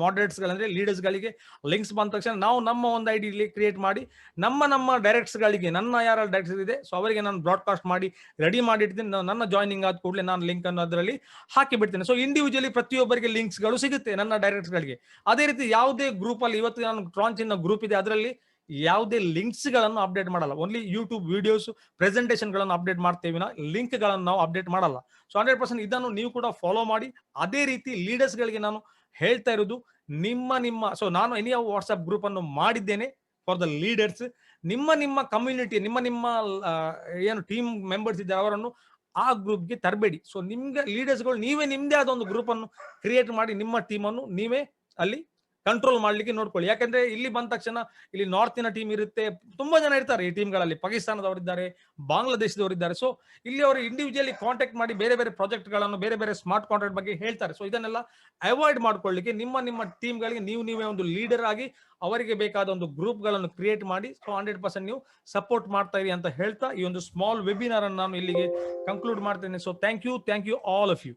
ಮಾಡರೇಟ್ಸ್ ಗಳಂದ್ರೆ ಲೀಡರ್ಸ್ ಗಳಿಗೆ ಲಿಂಕ್ಸ್ ಬಂದ ತಕ್ಷಣ ನಾವು ನಮ್ಮ ಒಂದು ID ಕ್ರಿಯೇಟ್ ಮಾಡಿ ನಮ್ಮ ಡೈರೆಕ್ಟ್ಸ್ ಗಳಿಗೆ, ನನ್ನ ಯಾರ ಡೈರೆಕ್ಟ್ಸ್ ಇದೆ ಸೊ ಅವರಿಗೆ ನಾನು ಬ್ರಾಡ್ಕಾಸ್ಟ್ ಮಾಡಿ ರೆಡಿ ಮಾಡಿಡ್ತೀನಿ. ನನ್ನ ಜಾಯ್ನಿಂಗ್ ಆದ ಕೂಡಲೇ ನಾನು ಲಿಂಕ್ ಅನ್ನು ಅದರಲ್ಲಿ ಹಾಕಿ ಬಿಡ್ತೇನೆ. ಸೊ ಇಂಡಿವಿಜುವಲಿ ಪ್ರತಿಯೊಬ್ಬರಿಗೆ ಲಿಂಕ್ಸ್ ಗಳು ಸಿಗುತ್ತೆ ನನ್ನ ಡೈರೆಕ್ಟ್ಸ್ ಗಳಿಗೆ. ಅದೇ ರೀತಿ ಯಾವುದೇ ಗ್ರೂಪ್ ಅಲ್ಲಿ ಇವತ್ತು ನಾನು ಟ್ರಾನ್ ಚಿನ್ನ ಗ್ರೂಪ್ ಇದೆ, ಅದರಲ್ಲಿ ಯಾವುದೇ ಲಿಂಕ್ಸ್ ಗಳನ್ನು ಅಪ್ಡೇಟ್ ಮಾಡಲ್ಲ. ಓನ್ಲಿ ಯೂಟ್ಯೂಬ್ ವಿಡಿಯೋಸ್ ಪ್ರೆಸೆಂಟೇಷನ್ ಗಳನ್ನು ಅಪ್ಡೇಟ್ ಮಾಡ್ತೇವೆ, ಲಿಂಕ್ ಗಳನ್ನು ನಾವು ಅಪ್ಡೇಟ್ ಮಾಡಲ್ಲ. ಸೊ 100% ಇದನ್ನು ನೀವು ಕೂಡ ಫಾಲೋ ಮಾಡಿ. ಅದೇ ರೀತಿ ಲೀಡರ್ಸ್ ಗಳಿಗೆ ನಾನು ಹೇಳ್ತಾ ಇರೋದು, ನಿಮ್ಮ ಸೊ ನಾನು ಎನಿಯ ವಾಟ್ಸ್ಆಪ್ ಗ್ರೂಪ್ ಅನ್ನು ಮಾಡಿದ್ದೇನೆ ಫಾರ್ ದ ಲೀಡರ್ಸ್. ನಿಮ್ಮ ಕಮ್ಯುನಿಟಿ, ನಿಮ್ಮ ಏನು ಟೀಮ್ ಮೆಂಬರ್ಸ್ ಇದ್ದಾರೆ ಅವರನ್ನು ಆ ಗ್ರೂಪ್ಗೆ ತರಬೇಡಿ. ಸೊ ನಿಮ್ಗೆ ಲೀಡರ್ಸ್ಗಳು ನೀವೇ ನಿಮ್ದೇ ಆದ ಒಂದು ಗ್ರೂಪ್ ಅನ್ನು ಕ್ರಿಯೇಟ್ ಮಾಡಿ ನಿಮ್ಮ ಟೀಮ್ ಅನ್ನು ನೀವೇ ಅಲ್ಲಿ ಕಂಟ್ರೋಲ್ ಮಾಡ್ಲಿಕ್ಕೆ ನೋಡ್ಕೊಳ್ಳಿ. ಯಾಕಂದ್ರೆ ಇಲ್ಲಿ ಬಂದ ತಕ್ಷಣ ಇಲ್ಲಿ ನಾರ್ತಿನ ಟೀಮ್ ಇರುತ್ತೆ, ತುಂಬಾ ಜನ ಇರ್ತಾರೆ ಈ ಟೀಮ್ಗಳಲ್ಲಿ, ಪಾಕಿಸ್ತಾನದವರಿದ್ದಾರೆ, ಬಾಂಗ್ಲಾದೇಶದವರಿದ್ದಾರೆ. ಸೊ ಇಲ್ಲಿ ಅವರು ಇಂಡಿವಿಜುವಲಿ ಕಾಂಟ್ಯಾಕ್ಟ್ ಮಾಡಿ ಬೇರೆ ಬೇರೆ ಪ್ರಾಜೆಕ್ಟ್ ಗಳನ್ನು, ಬೇರೆ ಬೇರೆ ಸ್ಮಾರ್ಟ್ ಕಾಂಟ್ರಾಕ್ಟ್ ಬಗ್ಗೆ ಹೇಳ್ತಾರೆ. ಸೊ ಇದನ್ನೆಲ್ಲ ಅವಾಯ್ಡ್ ಮಾಡ್ಕೊಳ್ಳಿಕ್ಕೆ ನಿಮ್ಮ ಟೀಮ್ಗಳಿಗೆ ನೀವೇ ಒಂದು ಲೀಡರ್ ಆಗಿ ಅವರಿಗೆ ಬೇಕಾದ ಒಂದು ಗ್ರೂಪ್ ಗಳನ್ನು ಕ್ರಿಯೇಟ್ ಮಾಡಿ, ಸೊ 100% ನೀವು ಸಪೋರ್ಟ್ ಮಾಡ್ತಾ ಇರಿ ಅಂತ ಹೇಳ್ತಾ ಈ ಒಂದು ಸ್ಮಾಲ್ ವೆಬಿನಾರ್ ಅನ್ನು ನಾನು ಇಲ್ಲಿಗೆ ಕಂಕ್ಲೂಡ್ ಮಾಡ್ತೇನೆ. So thank you all of you.